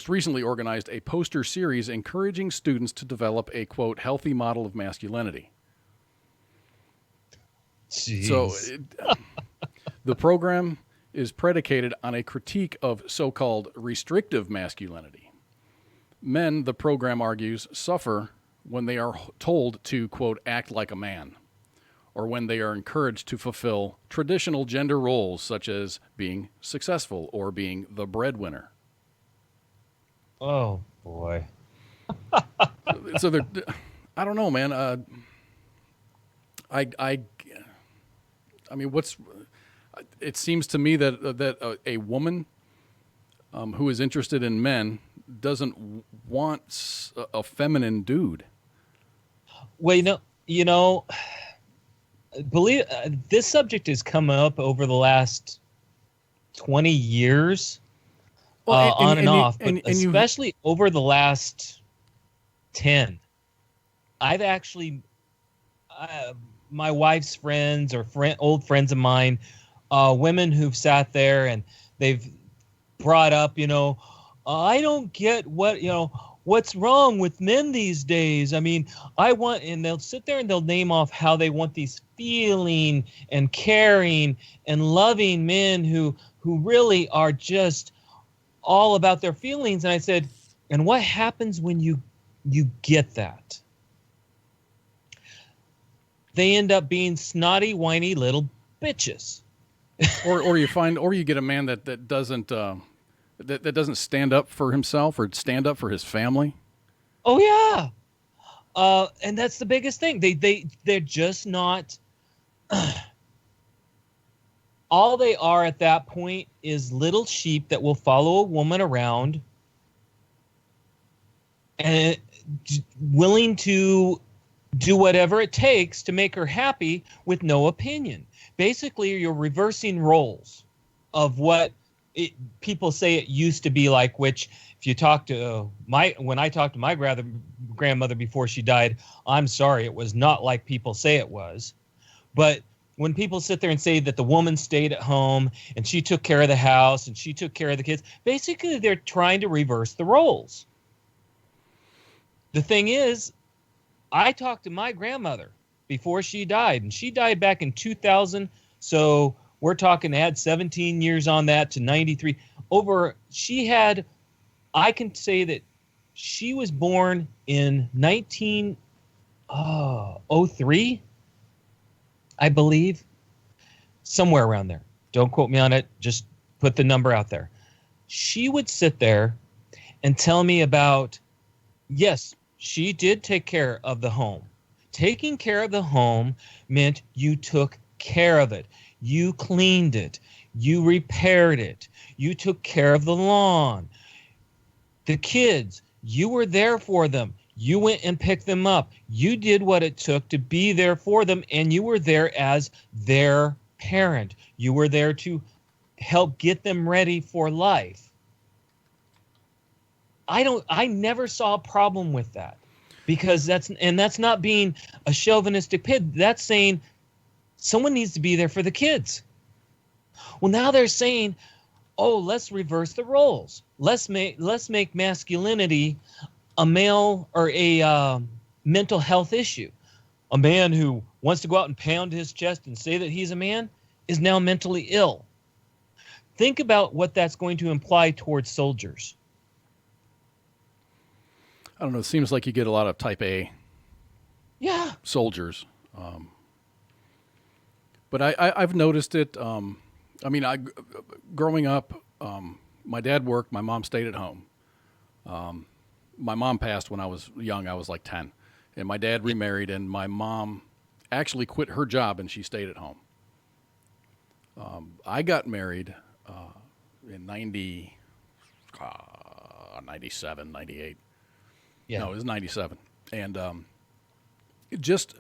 Speaker 1: recently organized a poster series encouraging students to develop a, quote, healthy model of masculinity.
Speaker 5: Jeez.
Speaker 1: So the program is predicated on a critique of so-called restrictive masculinity. Men, the program argues, suffer when they are told to, quote, act like a man, or when they are encouraged to fulfill traditional gender roles such as being successful or being the breadwinner.
Speaker 5: Oh, boy.
Speaker 1: So they're, I don't know, man. I mean, it seems to me that a woman who is interested in men doesn't want a feminine dude.
Speaker 5: Well, believe this subject has come up over the last 20 years, on and off, but especially over the last 10. I've actually, my wife's friends or old friends of mine, women who've sat there and they've brought up, I don't get what's wrong with men these days. I mean, and they'll sit there and they'll name off how they want these feeling and caring and loving men who really are just all about their feelings. And I said, and what happens when you get that? They end up being snotty, whiny little bitches.
Speaker 1: or you get a man that doesn't that doesn't stand up for himself or stand up for his family.
Speaker 5: Oh yeah, and that's the biggest thing. They're just not. All they are at that point is little sheep that will follow a woman around and willing to do whatever it takes to make her happy with no opinion. Basically, you're reversing roles of what people say it used to be like, which if you talk to when I talked to my grandmother before she died, I'm sorry, it was not like people say it was. But when people sit there and say that the woman stayed at home and she took care of the house and she took care of the kids, basically they're trying to reverse the roles. The thing is, I talked to my grandmother before she died, and she died back in 2000. So we're talking, add 17 years on that to 93. I can say that she was born in 1903, I believe, somewhere around there. Don't quote me on it. Just put the number out there. She would sit there and tell me about, yes, she did take care of the home. Taking care of the home meant you took care of it. You cleaned it. You repaired it. You took care of the lawn. The kids, You were there for them. You went and picked them up. You did what it took to be there for them, and you were there as their parent. You were there to help get them ready for life. I never saw a problem with that, because that's not being a chauvinistic pig. That's saying someone needs to be there for the kids. Well, now they're saying, oh, let's reverse the roles. Let's make masculinity a male or a mental health issue. A man who wants to go out and pound his chest and say that he's a man is now mentally ill. Think about what that's going to imply towards soldiers.
Speaker 1: I don't know. It seems like you get a lot of type A soldiers. But I've noticed it. Growing up, my dad worked. My mom stayed at home. My mom passed when I was young. I was like 10. And my dad remarried, and my mom actually quit her job, and she stayed at home. I got married in 97, 98.
Speaker 5: Yeah.
Speaker 1: No, it was 97. And just,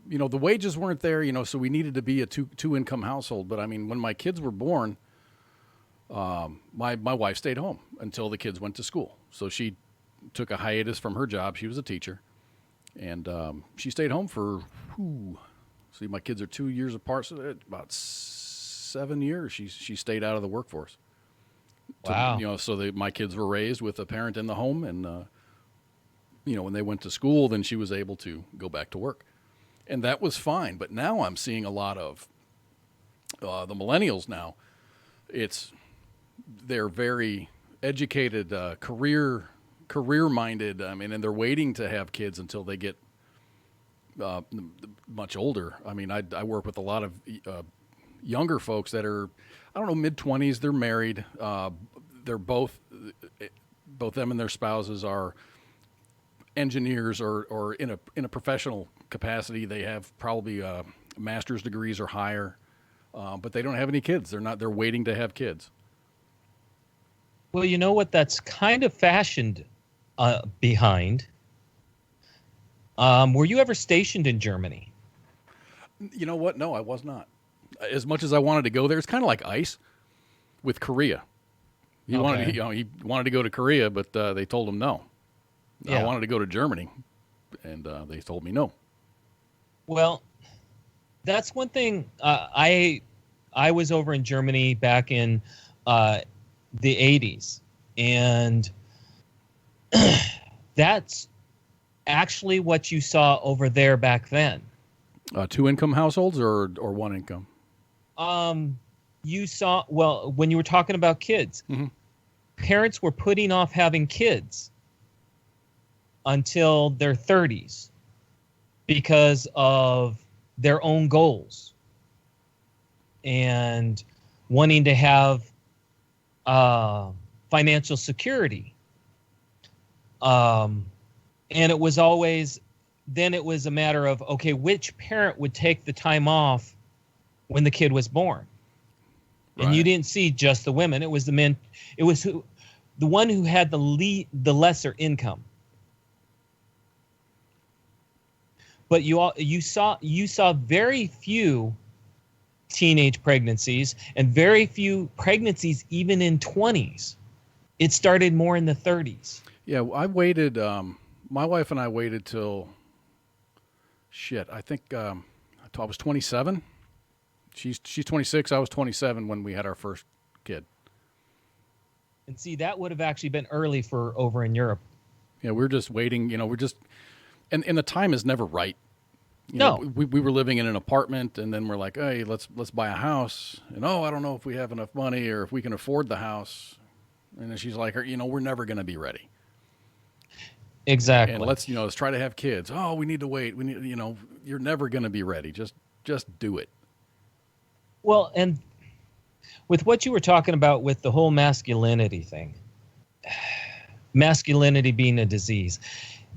Speaker 1: the wages weren't there, so we needed to be a two-income household. But, I mean, when my kids were born, my wife stayed home until the kids went to school. So she took a hiatus from her job. She was a teacher. And she stayed home for, my kids are 2 years apart, so about 7 years she stayed out of the workforce.
Speaker 5: Wow.
Speaker 1: So my kids were raised with a parent in the home, and when they went to school, then she was able to go back to work, and that was fine. But now I'm seeing a lot of the millennials now. They're very educated, career-minded. I mean, and they're waiting to have kids until they get much older. I mean, I work with a lot of younger folks that are, I don't know, mid-20s. They're married. They're both them and their spouses are engineers or in a professional capacity. They have probably master's degrees or higher, but they don't have any kids. They're waiting to have kids.
Speaker 5: Well, you know what that's kind of fashioned behind? Were you ever stationed in Germany?
Speaker 1: You know what? No, I was not. As much as I wanted to go there, it's kind of like ICE with Korea. He wanted to go to Korea, but they told him no.
Speaker 5: Yeah.
Speaker 1: I wanted to go to Germany, and they told me no.
Speaker 5: Well, that's one thing. I was over in Germany back in the 80s, and that's actually what you saw over there back then.
Speaker 1: Two-income households or one income?
Speaker 5: You saw, well, when you were talking about kids, parents were putting off having kids until their 30s because of their own goals and wanting to have financial security. And it was always, then it was a matter of, okay, which parent would take the time off when the kid was born? And you didn't see just the women. It was the men. It was the one who had the lesser income. But you saw very few teenage pregnancies and very few pregnancies even in 20s. It started more in the 30s.
Speaker 1: Yeah, I waited. My wife and I waited till. I think I was 27. She's 26. I was 27 when we had our first kid.
Speaker 5: And see, that would have actually been early for over in Europe.
Speaker 1: Yeah, we're just waiting. And the time is never right. We were living in an apartment, and then we're like, hey, let's buy a house. And I don't know if we have enough money or if we can afford the house. And then she's like, we're never going to be ready.
Speaker 5: Exactly.
Speaker 1: And let's try to have kids. Oh, we need to wait. We need, you're never going to be ready. Just do it.
Speaker 5: Well, and with what you were talking about with the whole masculinity thing, masculinity being a disease,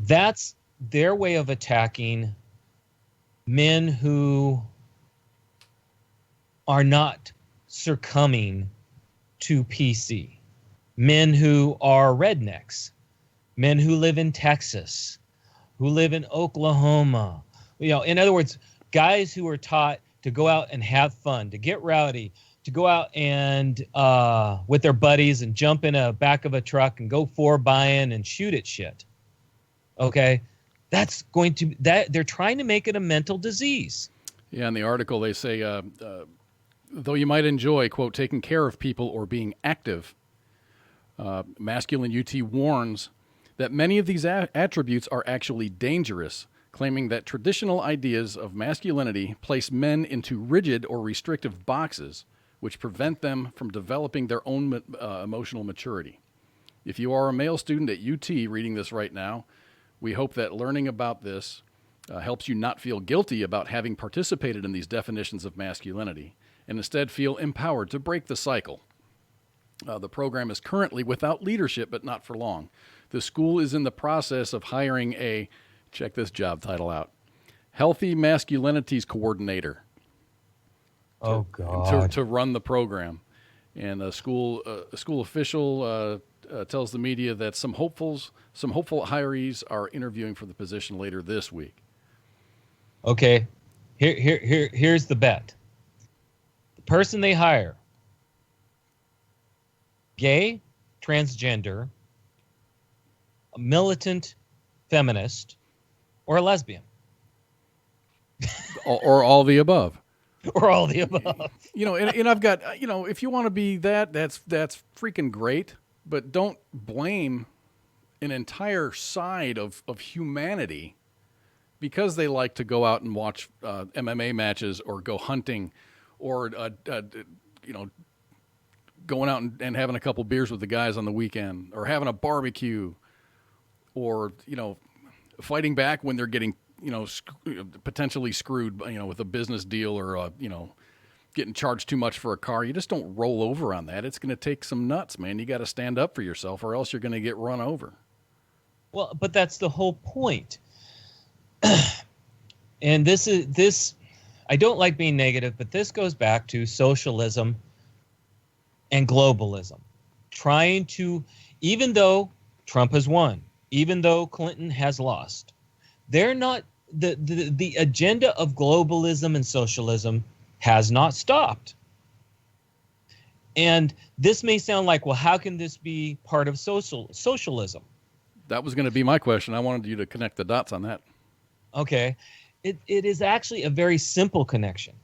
Speaker 5: that's their way of attacking men who are not succumbing to PC. men who are rednecks, men who live in Texas, who live in Oklahoma. In other words, guys who are taught to go out and have fun, to get rowdy, to go out and with their buddies and jump in a back of a truck and go 4-by-in and shoot at shit. Okay, they're trying to make it a mental disease.
Speaker 1: Yeah, in the article they say, though you might enjoy, quote, taking care of people or being active, Masculine UT warns that many of these attributes are actually dangerous, claiming that traditional ideas of masculinity place men into rigid or restrictive boxes, which prevent them from developing their own emotional maturity. If you are a male student at UT reading this right now, we hope that learning about this helps you not feel guilty about having participated in these definitions of masculinity, and instead feel empowered to break the cycle. The program is currently without leadership, but not for long. The school is in the process of hiring a, check this job title out, Healthy Masculinities Coordinator.
Speaker 5: Oh, God.
Speaker 1: To run the program. And a school official tells the media that some hopeful hirees are interviewing for the position later this week.
Speaker 5: Okay, here's the bet. The person they hire, gay, transgender, a militant feminist, or a lesbian.
Speaker 1: or all the above.
Speaker 5: Or all the above.
Speaker 1: And I've got, if you want to be that's freaking great, but don't blame an entire side of humanity because they like to go out and watch MMA matches or go hunting or, going out and having a couple beers with the guys on the weekend or having a barbecue or, fighting back when they're getting, potentially screwed, with a business deal or, getting charged too much for a car. You just don't roll over on that. It's going to take some nuts, man. You got to stand up for yourself or else you're going to get run over.
Speaker 5: Well, but that's the whole point. And this, I don't like being negative, but this goes back to socialism and globalism. Trying to, even though Trump has won, even though Clinton has lost, they're not, the agenda of globalism and socialism has not stopped. And this may sound like, well, how can this be part of socialism?
Speaker 1: That was going to be my question. I wanted you to connect the dots on that.
Speaker 5: Okay. It is actually a very simple connection.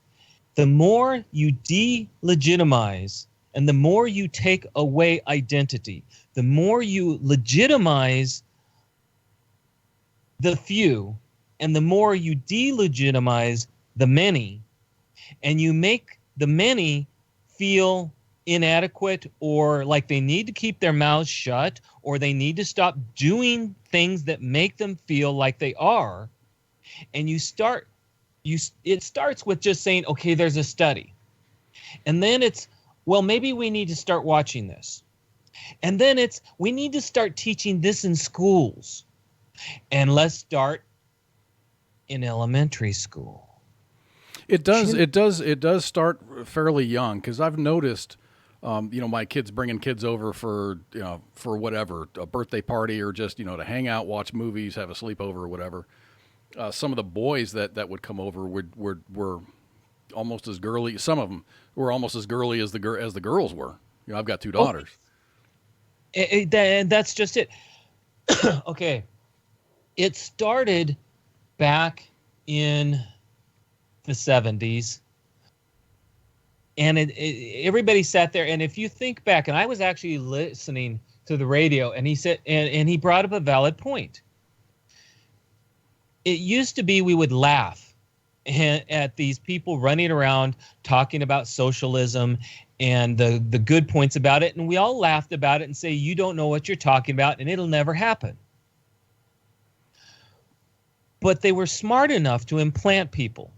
Speaker 5: The more you delegitimize and the more you take away identity, the more you legitimize the few and the more you delegitimize the many, and you make the many feel inadequate or like they need to keep their mouths shut or they need to stop doing things that make them feel like they are. And it starts with just saying, okay, there's a study. And then it's, well, maybe we need to start watching this. And then it's, we need to start teaching this in schools. And let's start in elementary school.
Speaker 1: It does start fairly young because I've noticed, my kids bringing kids over for whatever, a birthday party or just, to hang out, watch movies, have a sleepover or whatever. Some of the boys that would come over were almost as girly. Some of them were almost as girly as the girls were. I've got two daughters.
Speaker 5: And that's just it. Okay. It started back in the 70s. And everybody sat there. And if you think back, and I was actually listening to the radio, and he said, and he brought up a valid point. It used to be we would laugh at these people running around talking about socialism and the good points about it. And we all laughed about it and say, you don't know what you're talking about and it'll never happen. But they were smart enough to implant people,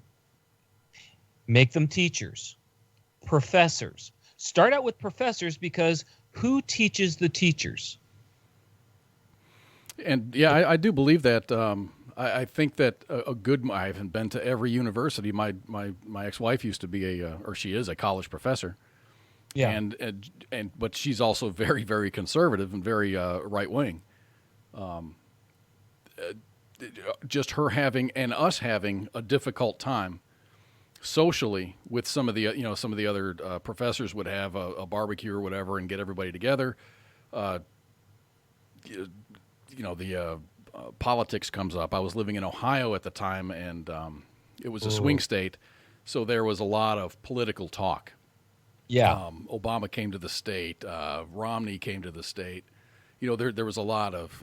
Speaker 5: make them teachers, professors. Start out with professors because who teaches the teachers?
Speaker 1: And yeah, I do believe that. I think that I haven't been to every university. My ex-wife used to be or she is a college professor.
Speaker 5: Yeah.
Speaker 1: And but she's also very, very conservative and very right wing. Just her having and us having a difficult time socially with some of the some of the other professors would have a barbecue or whatever and get everybody together. The politics comes up. I was living in Ohio at the time, and it was a swing state, so there was a lot of political talk.
Speaker 5: Yeah.
Speaker 1: Obama came to the state. Romney came to the state. There was a lot of,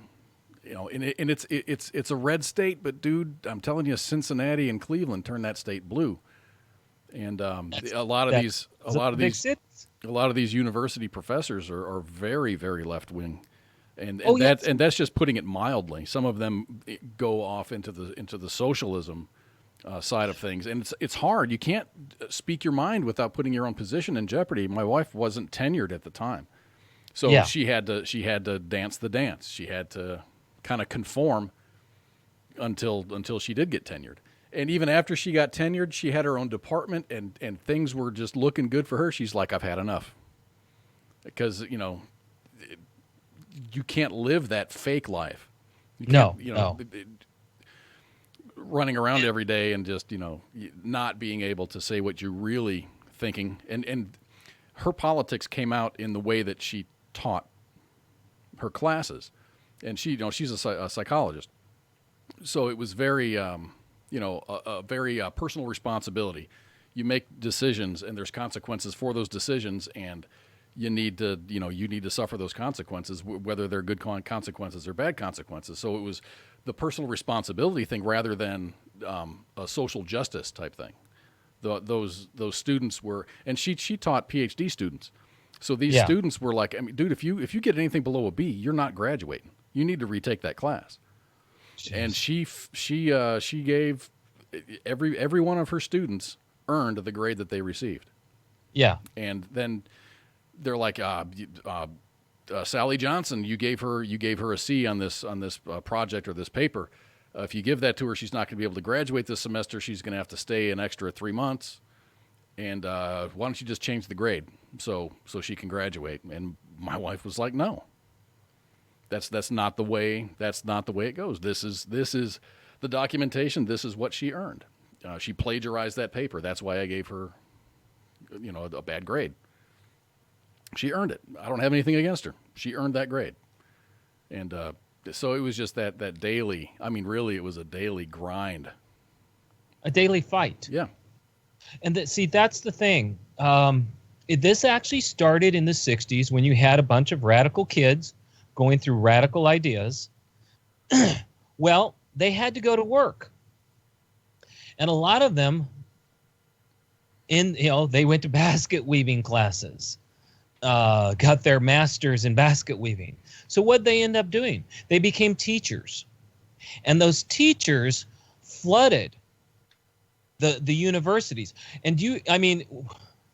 Speaker 1: and it's a red state, but dude, I'm telling you, Cincinnati and Cleveland turned that state blue. And a lot of
Speaker 5: big cities.
Speaker 1: these university professors are very, very left wing, and
Speaker 5: yes.
Speaker 1: that's just putting it mildly. Some of them go off into the socialism side of things, and it's hard. You can't speak your mind without putting your own position in jeopardy. My wife wasn't tenured at the time, so she had to dance the dance. She had to kind of conform until she did get tenured. And even after she got tenured, she had her own department, and things were just looking good for her. She's like, I've had enough. Because, you can't live that fake life.
Speaker 5: No.
Speaker 1: Running around every day and just, not being able to say what you're really thinking. And her politics came out in the way that she taught her classes. And she's a psychologist. So it was very... a very personal responsibility. You make decisions, and there's consequences for those decisions, and you need to suffer those consequences, whether they're good consequences or bad consequences. So it was the personal responsibility thing rather than a social justice type thing. Those students were, and she taught PhD students. So these students were like, I mean, dude, if you get anything below a B, you're not graduating. You need to retake that class. Jeez. And she gave every one of her students earned the grade that they received. Yeah. And then they're like, Sally Johnson, you gave her a C on this project or this paper. If you give that to her, she's not going to be able to graduate this semester. She's going to have to stay an extra 3 months. And why don't you just change the grade so she can graduate? And my wife was like, no. That's not the way it goes. This is the documentation. This is what she earned. She plagiarized that paper. That's why I gave her, a bad grade. She earned it. I don't have anything against her. She earned that grade. And so it was just that daily. I mean, really, it was a daily grind.
Speaker 5: A daily fight.
Speaker 1: Yeah.
Speaker 5: And that's the thing. This actually started in the 60s when you had a bunch of radical kids going through radical ideas. Well, they had to go to work. And a lot of them they went to basket weaving classes, got their masters in basket weaving. So what'd they end up doing? They became teachers. And those teachers flooded the universities. And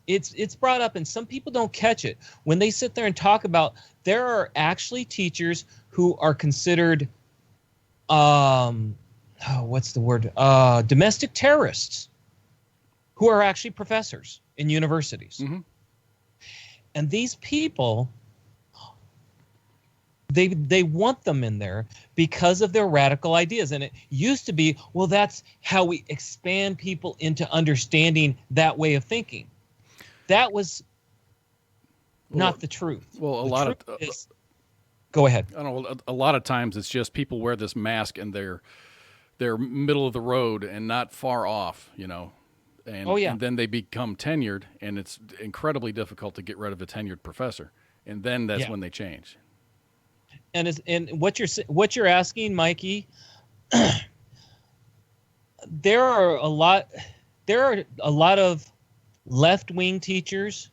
Speaker 5: it's brought up, and some people don't catch it when they sit there and talk about there are actually teachers who are considered, what's the word? Domestic terrorists, who are actually professors in universities. Mm-hmm. And these people, they want them in there because of their radical ideas. And it used to be, well, that's how we expand people into understanding that way of thinking. That was not the truth.
Speaker 1: Well,
Speaker 5: go ahead.
Speaker 1: I don't know. A lot of times it's just people wear this mask and they're middle of the road and not far off, And, and then they become tenured, and it's incredibly difficult to get rid of a tenured professor. And then that's when they change.
Speaker 5: And what you're asking, Mikey, there are a lot of left-wing teachers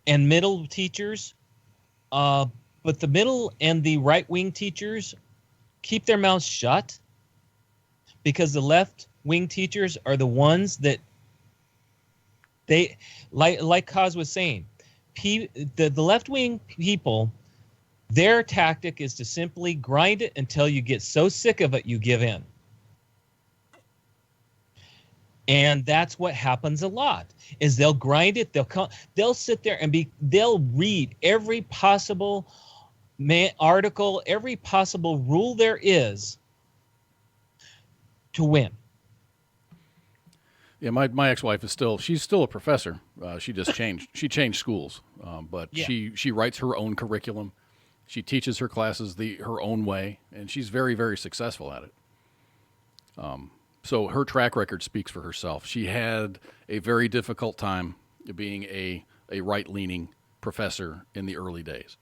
Speaker 5: and middle teachers, but the middle and the right-wing teachers keep their mouths shut because the left-wing teachers are the ones that they, like Kaz was saying, the left-wing people, their tactic is to simply grind it until you get so sick of it you give in. And that's what happens a lot is they'll grind it. They'll sit there and they'll read every possible article, every possible rule there is to win.
Speaker 1: Yeah, my ex-wife she's still a professor. She just changed schools, but
Speaker 5: Yeah.
Speaker 1: she writes her own curriculum. She teaches her classes her own way, and she's very, very successful at it. So her track record speaks for herself. She had a very difficult time being a right-leaning professor in the early days.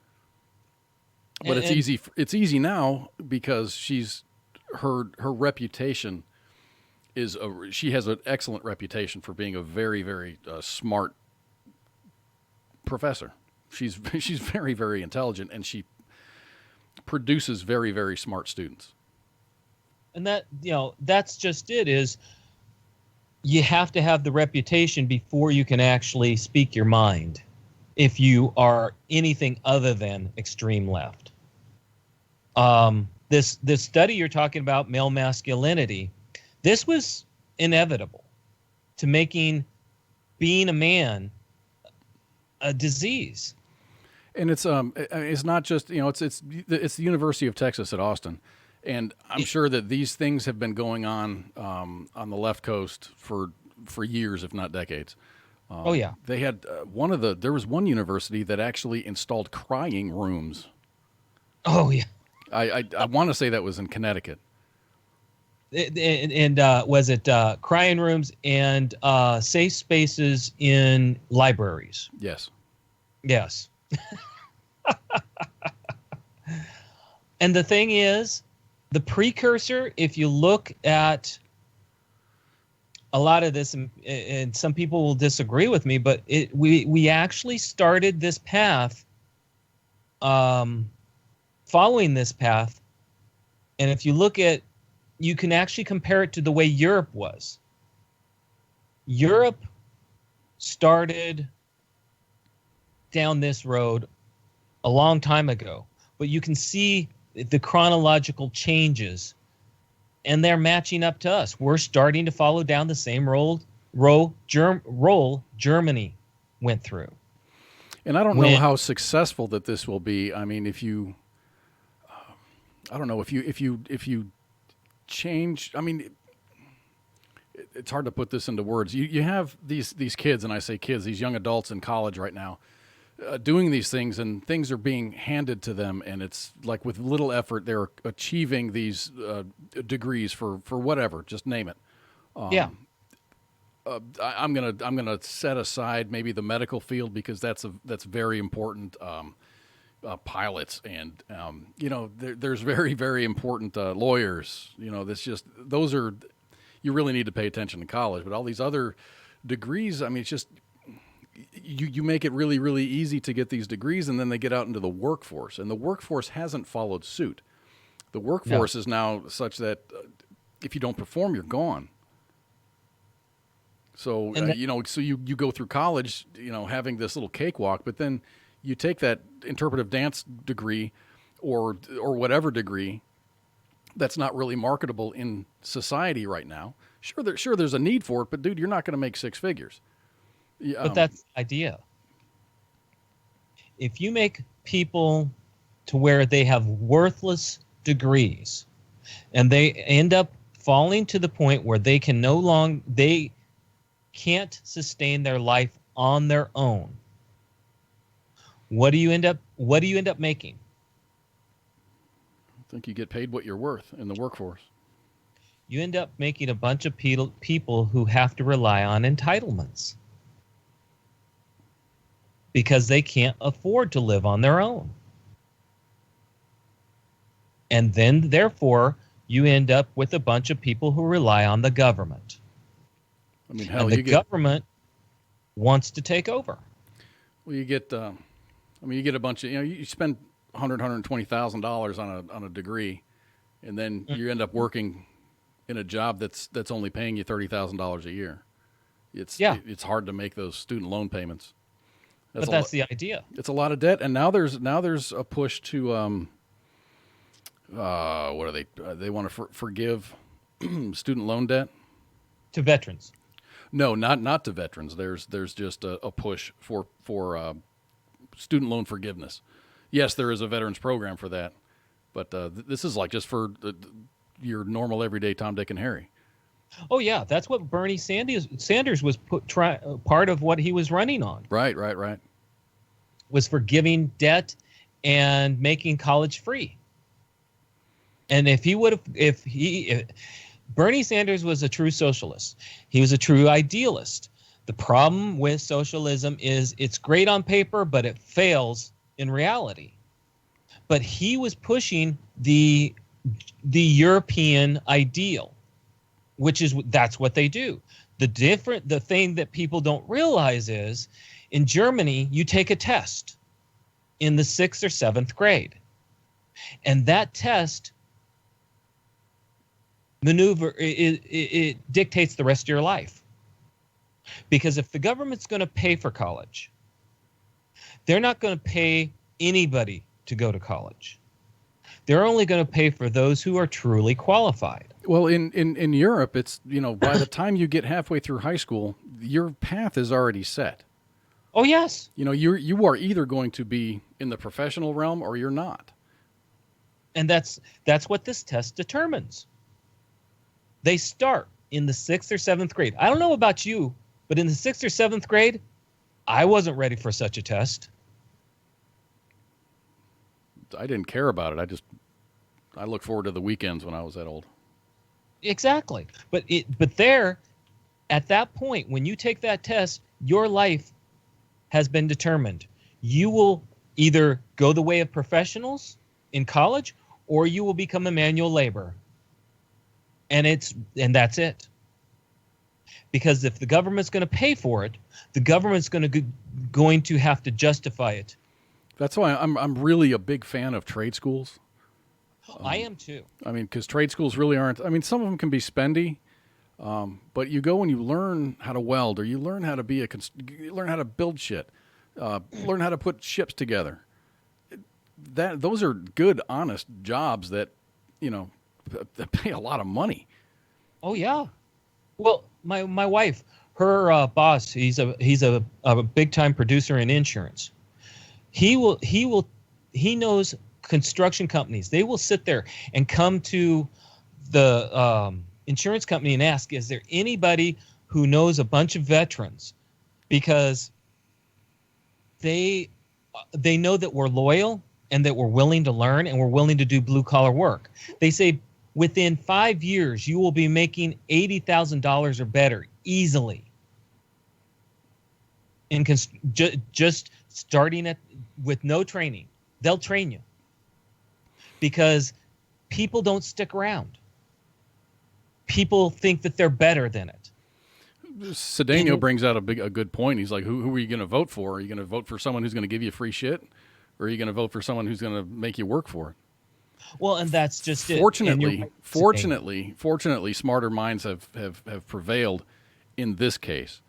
Speaker 1: But it's easy. It's easy now because her reputation she has an excellent reputation for being a very, very smart professor. She's very, very intelligent, and she produces very, very smart students.
Speaker 5: And that's just it is you have to have the reputation before you can actually speak your mind if you are anything other than extreme left. This study you're talking about, male masculinity, this was inevitable to making being a man a disease.
Speaker 1: And it's not just, it's the University of Texas at Austin. And I'm sure that these things have been going on the left coast for years, if not decades.
Speaker 5: Oh yeah.
Speaker 1: They had there was one university that actually installed crying rooms.
Speaker 5: Oh yeah.
Speaker 1: I want to say that was in Connecticut.
Speaker 5: And was it crying rooms and safe spaces in libraries?
Speaker 1: Yes.
Speaker 5: Yes. And the thing is, the precursor, if you look at a lot of this, and some people will disagree with me, but we actually started this path, following this path. And if you look at, you can actually compare it to the way Europe was. Europe started down this road a long time ago, but you can see the chronological changes, and they're matching up to us. We're starting to follow down the same role Germany went through.
Speaker 1: And I don't know how successful that this will be. I mean, if you change, I mean, it's hard to put this into words. You have these kids, and I say kids, these young adults in college right now, doing these things, and things are being handed to them, and it's like with little effort they're achieving these degrees for whatever, just name it. I'm gonna set aside maybe the medical field because that's very important. Pilots and there's very, very important lawyers. Those are, you really need to pay attention in college. But all these other degrees, I mean, it's just you make it really, really easy to get these degrees, and then they get out into the workforce, and the workforce hasn't followed suit. The workforce is now such that if you don't perform, you're gone. So so you go through college, having this little cakewalk, but then you take that interpretive dance degree or whatever degree that's not really marketable in society right now. Sure, there's a need for it, but dude, you're not going to make six figures.
Speaker 5: But that's the idea. If you make people to where they have worthless degrees, and they end up falling to the point where they can't sustain their life on their own, what do you end up making?
Speaker 1: I think you get paid what you're worth in the workforce.
Speaker 5: You end up making a bunch of people who have to rely on entitlements because they can't afford to live on their own. And then, therefore, you end up with a bunch of people who rely on the government.
Speaker 1: I mean,
Speaker 5: and the government wants to take over.
Speaker 1: Well, you get a bunch of, you spend $120,000 on a degree, and then you end up working in a job that's only paying you $30,000 a year. It's hard to make those student loan payments.
Speaker 5: That's the idea.
Speaker 1: It's a lot of debt, and now there's a push to what are they? They want to forgive student loan debt
Speaker 5: to veterans.
Speaker 1: No, not to veterans. There's just a push for student loan forgiveness. Yes, there is a veterans program for that, but this is like just for your normal everyday Tom, Dick, and Harry.
Speaker 5: Oh yeah, that's what Bernie Sanders was part of what he was running on.
Speaker 1: Right.
Speaker 5: Was forgiving debt and making college free. And if Bernie Sanders was a true socialist, he was a true idealist. The problem with socialism is it's great on paper, but it fails in reality. But he was pushing the European ideal, that's what they do. The thing that people don't realize is in Germany, you take a test in the 6th or 7th grade. And that test it dictates the rest of your life. Because if the government's going to pay for college, they're not going to pay anybody to go to college. They're only going to pay for those who are truly qualified.
Speaker 1: Well, in Europe, it's, by the time you get halfway through high school, your path is already set.
Speaker 5: Oh, yes.
Speaker 1: You are either going to be in the professional realm or you're not.
Speaker 5: And that's what this test determines. They start in the 6th or 7th grade. I don't know about you, but in the 6th or 7th grade, I wasn't ready for such a test.
Speaker 1: I didn't care about it. I look forward to the weekends when I was that old.
Speaker 5: Exactly. But there, at that point, when you take that test, your life has been determined. You will either go the way of professionals in college, or you will become a manual laborer. And that's it. Because if the government's going to pay for it, the government's going to have to justify it.
Speaker 1: That's why I'm really a big fan of trade schools.
Speaker 5: I am too.
Speaker 1: I mean, because trade schools really aren't. I mean, some of them can be spendy, but you go and you learn how to weld, or you learn how to you learn how to build shit, learn how to put ships together. Those are good, honest jobs that that pay a lot of money. Oh
Speaker 5: yeah. Well, my wife, her boss, he's a big time producer in insurance. He knows construction companies. They will sit there and come to the insurance company and ask, is there anybody who knows a bunch of veterans? Because they know that we're loyal and that we're willing to learn and we're willing to do blue collar work. They say within 5 years, you will be making $80,000 or better easily. And just starting with no training. They'll train you. Because people don't stick around. People think that they're better than it.
Speaker 1: Cedeno brings out a good point. He's like, who are you going to vote for? Are you going to vote for someone who's going to give you free shit? Or are you going to vote for someone who's going to make you work for it?
Speaker 5: Well, and that's just it.
Speaker 1: Fortunately, smarter minds have prevailed in this case.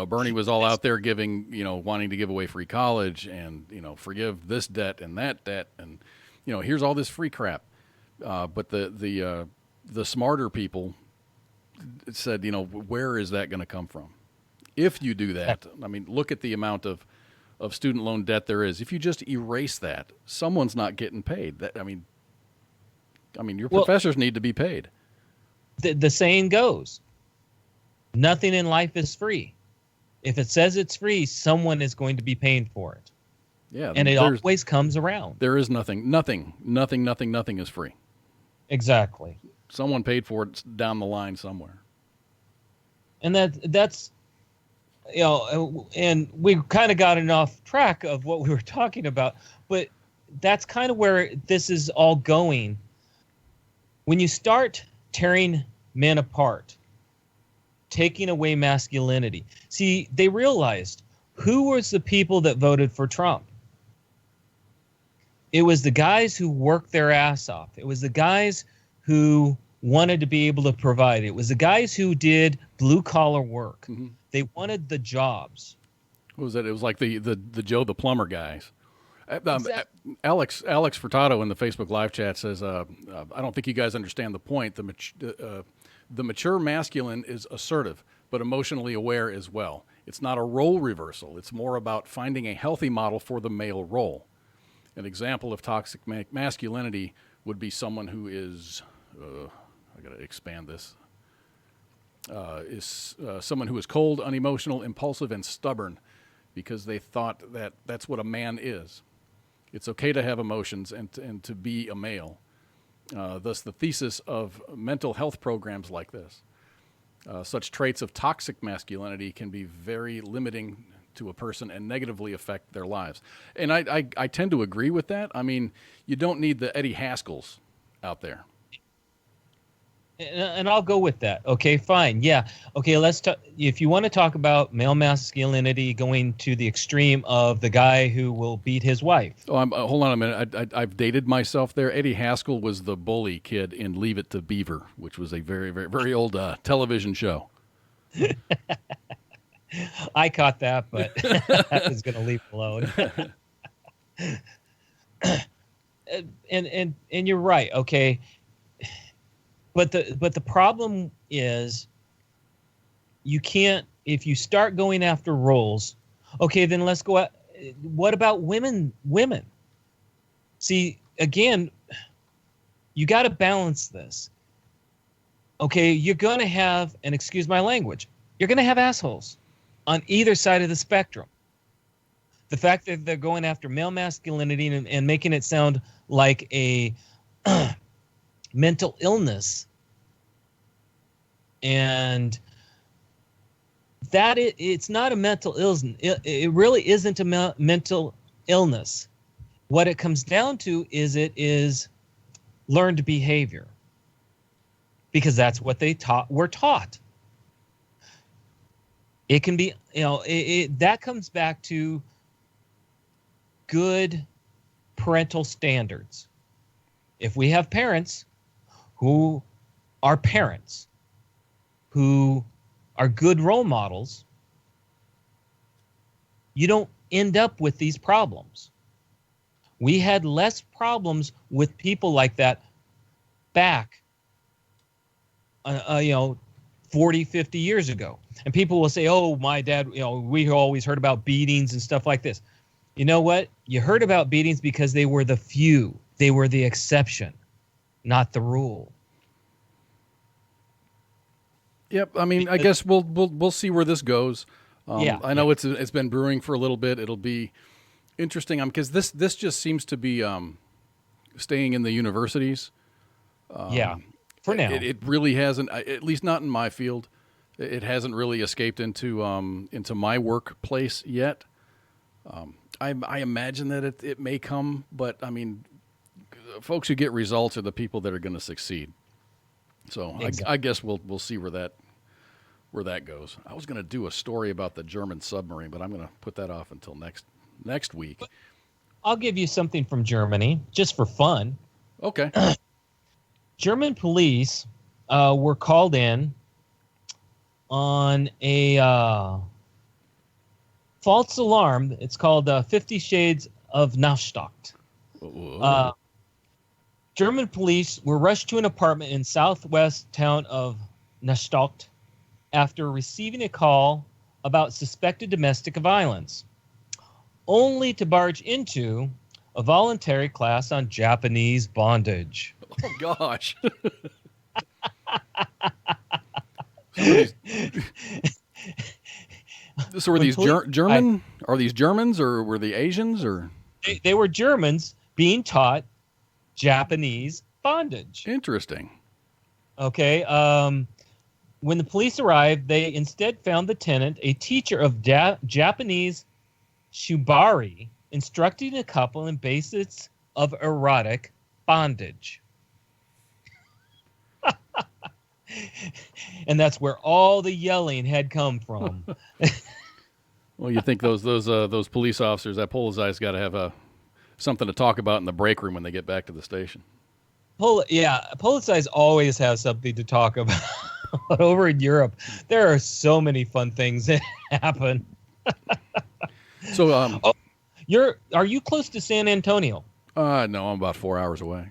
Speaker 1: Bernie was all out there giving, wanting to give away free college and, forgive this debt and that debt. And, here's all this free crap. But the smarter people said, where is that going to come from? If you do that, I mean, look at the amount of student loan debt there is. If you just erase that, someone's not getting paid. Your professors need to be paid.
Speaker 5: The saying goes, nothing in life is free. If it says it's free, someone is going to be paying for it.
Speaker 1: Yeah,
Speaker 5: and it always comes around.
Speaker 1: There is nothing is free.
Speaker 5: Exactly.
Speaker 1: Someone paid for it down the line somewhere.
Speaker 5: And that's and we kind of gotten off track of what we were talking about, but that's kind of where this is all going. When you start tearing men apart, taking away masculinity. See, they realized who was the people that voted for Trump. It was the guys who worked their ass off. It was the guys who wanted to be able to provide. It was the guys who did blue collar work. Mm-hmm. They wanted the jobs.
Speaker 1: What was that? It was like the Joe the plumber guys.
Speaker 5: Exactly.
Speaker 1: Alex Furtado in the Facebook live chat says, I don't think you guys understand the point. The mature masculine is assertive. but emotionally aware as well. It's not a role reversal. It's more about finding a healthy model for the male role. An example of toxic masculinity would be someone who is, I got to expand this, is someone who is cold, unemotional, impulsive, and stubborn because they thought that that's what a man is. It's okay to have emotions and to be a male. Thus, the thesis of mental health programs like this. Such traits of toxic masculinity can be very limiting to a person and negatively affect their lives. And I tend to agree with that. I mean, you don't need the Eddie Haskells out there.
Speaker 5: And I'll go with that. Okay, fine. Yeah. Okay, let's talk. If you want to talk about male masculinity going to the extreme of the guy who will beat his wife.
Speaker 1: Oh, hold on a minute. I've dated myself there. Eddie Haskell was the bully kid in Leave It to Beaver, which was a very, very, very old television show.
Speaker 5: I caught that, but I was going to leave it alone. and you're right. Okay. But the problem is you can't, if you start going after roles, okay, then let's go at, what about women? See, again, you got to balance this. Okay, you're going to have, and excuse my language, you're going to have assholes on either side of the spectrum. The fact that they're going after male masculinity and making it sound like a mental illness, and that it's not a mental illness. It really isn't a mental illness. What it comes down to is it is learned behavior, because that's what were taught. It can be, that comes back to good parental standards. If we have parents who are parents, who are good role models, you don't end up with these problems. We had less problems with people like that back, 40, 50 years ago. And people will say, oh, my dad, we always heard about beatings and stuff like this. You know what? You heard about beatings because they were the few. They were the exception, not the rule.
Speaker 1: Yep. I mean, I guess we'll see where this goes.
Speaker 5: Yeah.
Speaker 1: I know it's been brewing for a little bit. It'll be interesting because this just seems to be staying in the universities.
Speaker 5: For now.
Speaker 1: It really hasn't, at least not in my field. It hasn't really escaped into my workplace yet. I imagine that it may come, but I mean, folks who get results are the people that are going to succeed. So exactly. I guess we'll see where that goes. I was going to do a story about the German submarine, but I'm going to put that off until next week.
Speaker 5: But I'll give you something from Germany just for fun.
Speaker 1: Okay.
Speaker 5: German police were called in on a false alarm. It's called 50 Shades of Nachstadt. German police were rushed to an apartment in southwest town of Neustadt after receiving a call about suspected domestic violence, only to barge into a voluntary class on Japanese bondage.
Speaker 1: Oh, gosh. So were these German? Are these Germans or were they Asians? Or
Speaker 5: they were Germans being taught Japanese bondage.
Speaker 1: Interesting.
Speaker 5: Okay. When the police arrived, they instead found the tenant, a teacher of Japanese shibari, instructing a couple in basics of erotic bondage. And that's where all the yelling had come from.
Speaker 1: Well, you think those police officers, that Polizei's got to have something to talk about in the break room when they get back to the station.
Speaker 5: Polizei's always have something to talk about. Over in Europe, there are so many fun things that happen.
Speaker 1: So,
Speaker 5: are you close to San Antonio?
Speaker 1: No, I'm about 4 hours away.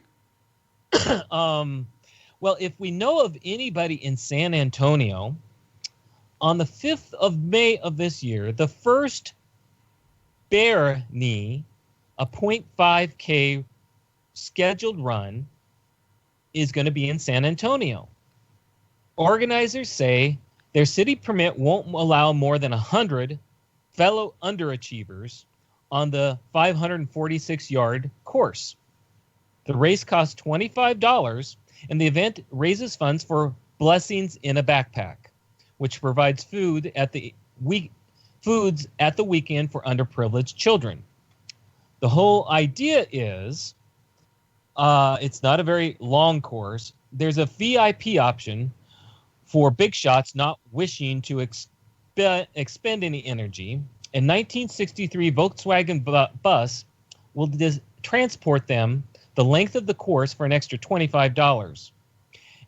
Speaker 5: Well, if we know of anybody in San Antonio, On the 5th of May of this year, the first Bear Knee, a 0.5K scheduled run, is going to be in San Antonio. Organizers say their city permit won't allow more than 100 fellow underachievers on the 546-yard course. The race costs $25, and the event raises funds for Blessings in a Backpack, which provides foods at the weekend for underprivileged children. The whole idea is it's not a very long course. There's a VIP option for big shots not wishing to expend any energy. A 1963 Volkswagen bus will transport them the length of the course for an extra $25.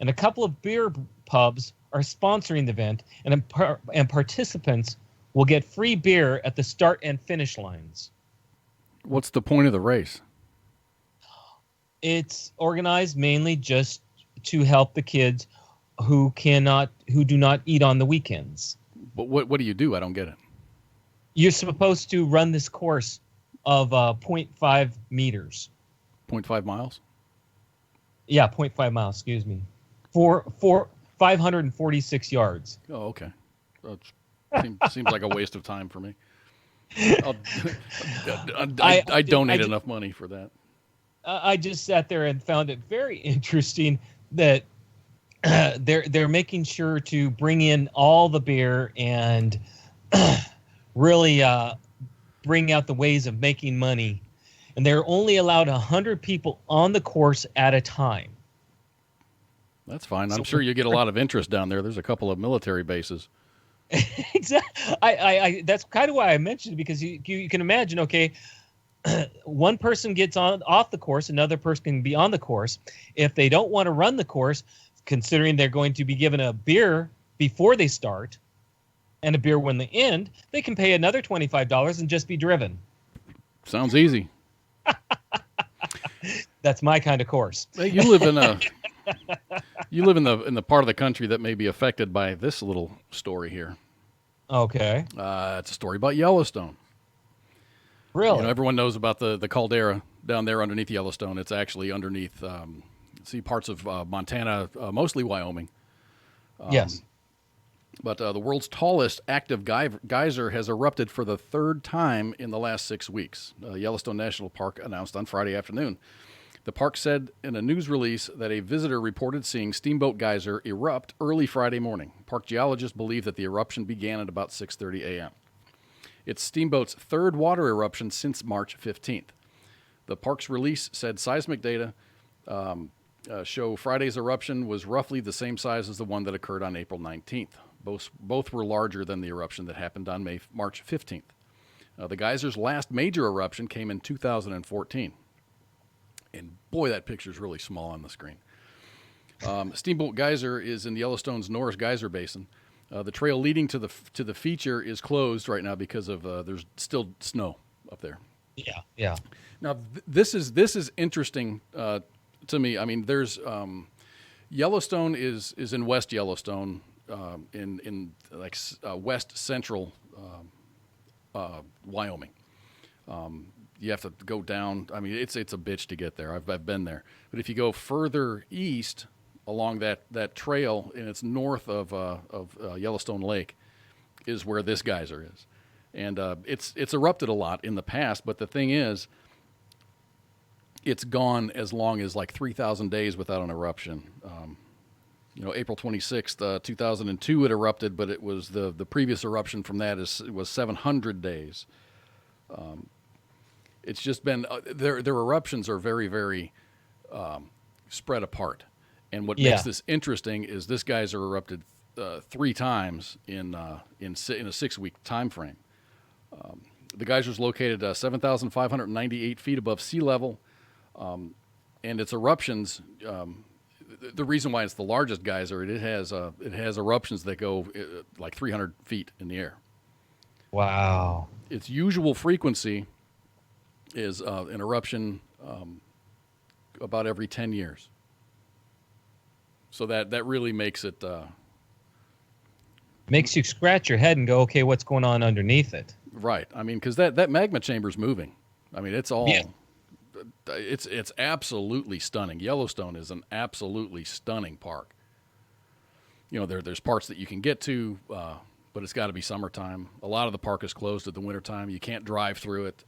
Speaker 5: And a couple of beer pubs are sponsoring the event, and participants will get free beer at the start and finish lines.
Speaker 1: What's the point of the race?
Speaker 5: It's organized mainly just to help the kids who do not eat on the weekends.
Speaker 1: But what do you do? I don't get it.
Speaker 5: You're supposed to run this course of 0.5 meters.
Speaker 1: 0.5 miles?
Speaker 5: Yeah, 0.5 miles, excuse me. For 546 yards.
Speaker 1: Oh, okay. Seems like a waste of time for me. I donate enough money for that.
Speaker 5: I just sat there and found it very interesting that they're making sure to bring in all the beer and really bring out the ways of making money. And they're only allowed 100 people on the course at a time.
Speaker 1: That's fine. I'm sure you get a lot of interest down there. There's a couple of military bases.
Speaker 5: Exactly. I that's kind of why I mentioned it, because you can imagine, okay, one person gets off the course, another person can be on the course. If they don't want to run the course, considering they're going to be given a beer before they start and a beer when they end, they can pay another $25 and just be driven.
Speaker 1: Sounds easy.
Speaker 5: That's my kind of course.
Speaker 1: Hey, you live in the part of the country that may be affected by this little story here.
Speaker 5: Okay.
Speaker 1: It's a story about Yellowstone.
Speaker 5: Really?
Speaker 1: You know, everyone knows about the caldera down there underneath Yellowstone. It's actually underneath parts of Montana, mostly Wyoming.
Speaker 5: Yes.
Speaker 1: But the world's tallest active geyser has erupted for the third time in the last 6 weeks. Yellowstone National Park announced on Friday afternoon. The park said in a news release that a visitor reported seeing Steamboat Geyser erupt early Friday morning. Park geologists believe that the eruption began at about 6:30 a.m. It's Steamboat's third water eruption since March 15th. The park's release said seismic data show Friday's eruption was roughly the same size as the one that occurred on April 19th. Both were larger than the eruption that happened on March 15th. The geyser's last major eruption came in 2014. And boy, that picture's really small on the screen. Steamboat Geyser is in Yellowstone's Norris Geyser Basin. The trail leading to the feature is closed right now because of there's still snow up there.
Speaker 5: Yeah.
Speaker 1: Now this is interesting to me. I mean, there's Yellowstone is in West Yellowstone, in west central Wyoming. You have to go down. I mean, it's a bitch to get there. I've been there. But if you go further east along that trail, and it's north of Yellowstone Lake, is where this geyser is, and it's erupted a lot in the past. But the thing is, it's gone as long as like 3,000 days without an eruption. April 26th, 2002, it erupted, but it was the previous eruption from that was 700 days. It's just been their eruptions are very, very spread apart, and what makes this interesting is this geyser erupted 3 times in a 6-week time frame. The geyser is located 7,598 feet above sea level, and its eruptions. The reason why it's the largest geyser, it has eruptions that go like 300 feet in the air.
Speaker 5: Wow.
Speaker 1: Its usual frequency is an eruption about every 10 years. So that really makes it
Speaker 5: Makes you scratch your head and go, okay, what's going on underneath it?
Speaker 1: Right. I mean, because that magma chamber's moving. I mean, it's all.
Speaker 5: Yeah.
Speaker 1: It's absolutely stunning. Yellowstone is an absolutely stunning park. You know, there's parts that you can get to, but it's got to be summertime. A lot of the park is closed at the wintertime. You can't drive through it.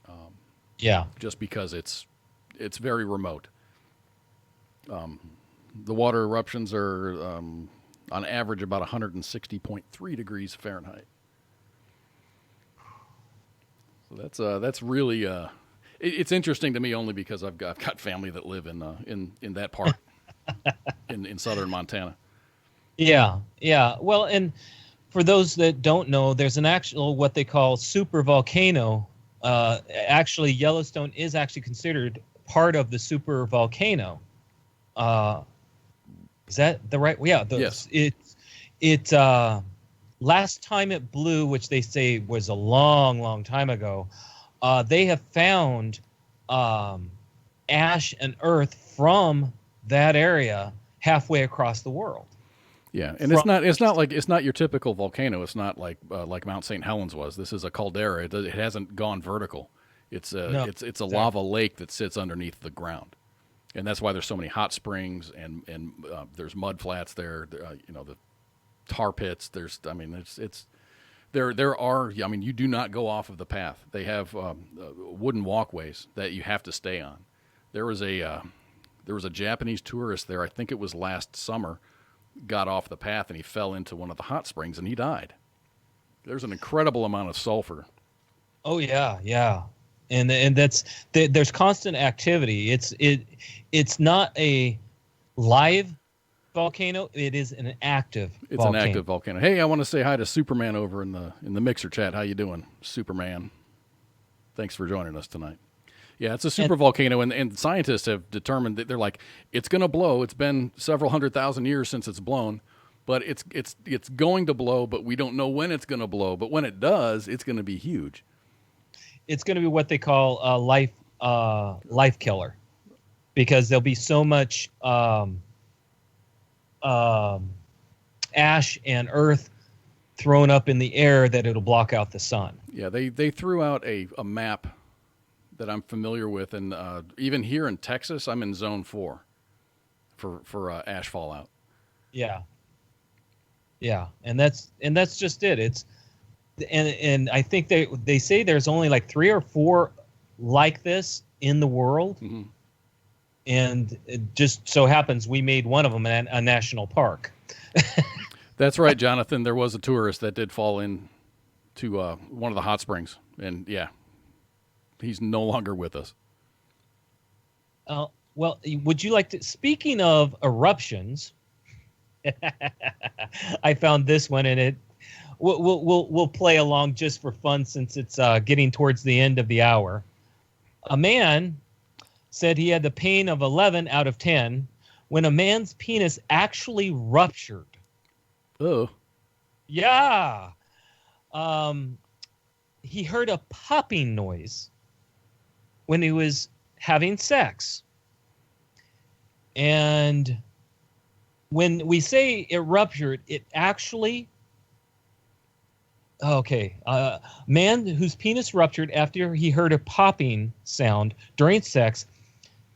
Speaker 5: Yeah.
Speaker 1: Just because it's very remote. The water eruptions are on average about 160.3 degrees Fahrenheit. So that's really it's interesting to me only because I've got family that live in that park in southern Montana.
Speaker 5: Yeah. Yeah. Well, and for those that don't know, there's an actual what they call super volcano. Actually, Yellowstone is actually considered part of the super volcano. Is that the right? Yeah.
Speaker 1: Yes.
Speaker 5: It last time it blew, which they say was a long, long time ago. They have found ash and earth from that area halfway across the world.
Speaker 1: Yeah, and it's not your typical volcano. It's not like Mount St. Helens was. This is a caldera. It hasn't gone vertical. It's a lava lake that sits underneath the ground, and that's why there's so many hot springs and there's mud flats there. The tar pits. There are. I mean, you do not go off of the path. They have wooden walkways that you have to stay on. There was a Japanese tourist there. I think it was last summer. Got off the path and he fell into one of the hot springs and he died. There's an incredible amount of sulfur.
Speaker 5: Oh yeah, yeah, and there's constant activity. It's not a live volcano. It is an active.
Speaker 1: It's an active volcano. Hey, I want to say hi to Superman over in the mixer chat. How you doing, Superman? Thanks for joining us tonight. Yeah, it's a super volcano, and scientists have determined that they're like, it's going to blow. It's been several 100,000 years since it's blown, but it's going to blow, but we don't know when it's going to blow. But when it does, it's going to be huge.
Speaker 5: It's going to be what they call a life killer, because there'll be so much ash and earth thrown up in the air that it'll block out the sun.
Speaker 1: Yeah, they threw out a map that I'm familiar with, and even here in Texas, I'm in Zone 4 for ash fallout.
Speaker 5: Yeah, yeah, and that's just it. It's and I think they say there's only like 3 or 4 like this in the world,
Speaker 1: mm-hmm.
Speaker 5: and it just so happens we made one of them a national park.
Speaker 1: That's right, Jonathan. There was a tourist that did fall into one of the hot springs, and yeah. He's no longer with us.
Speaker 5: Well, would you like to? Speaking of eruptions, I found this one, and it. We'll play along just for fun since it's getting towards the end of the hour. A man said he had the pain of 11 out of 10 when a man's penis actually ruptured.
Speaker 1: Oh.
Speaker 5: Yeah. He heard a popping noise when he was having sex. And when we say it ruptured, it actually... Okay. Man whose penis ruptured after he heard a popping sound during sex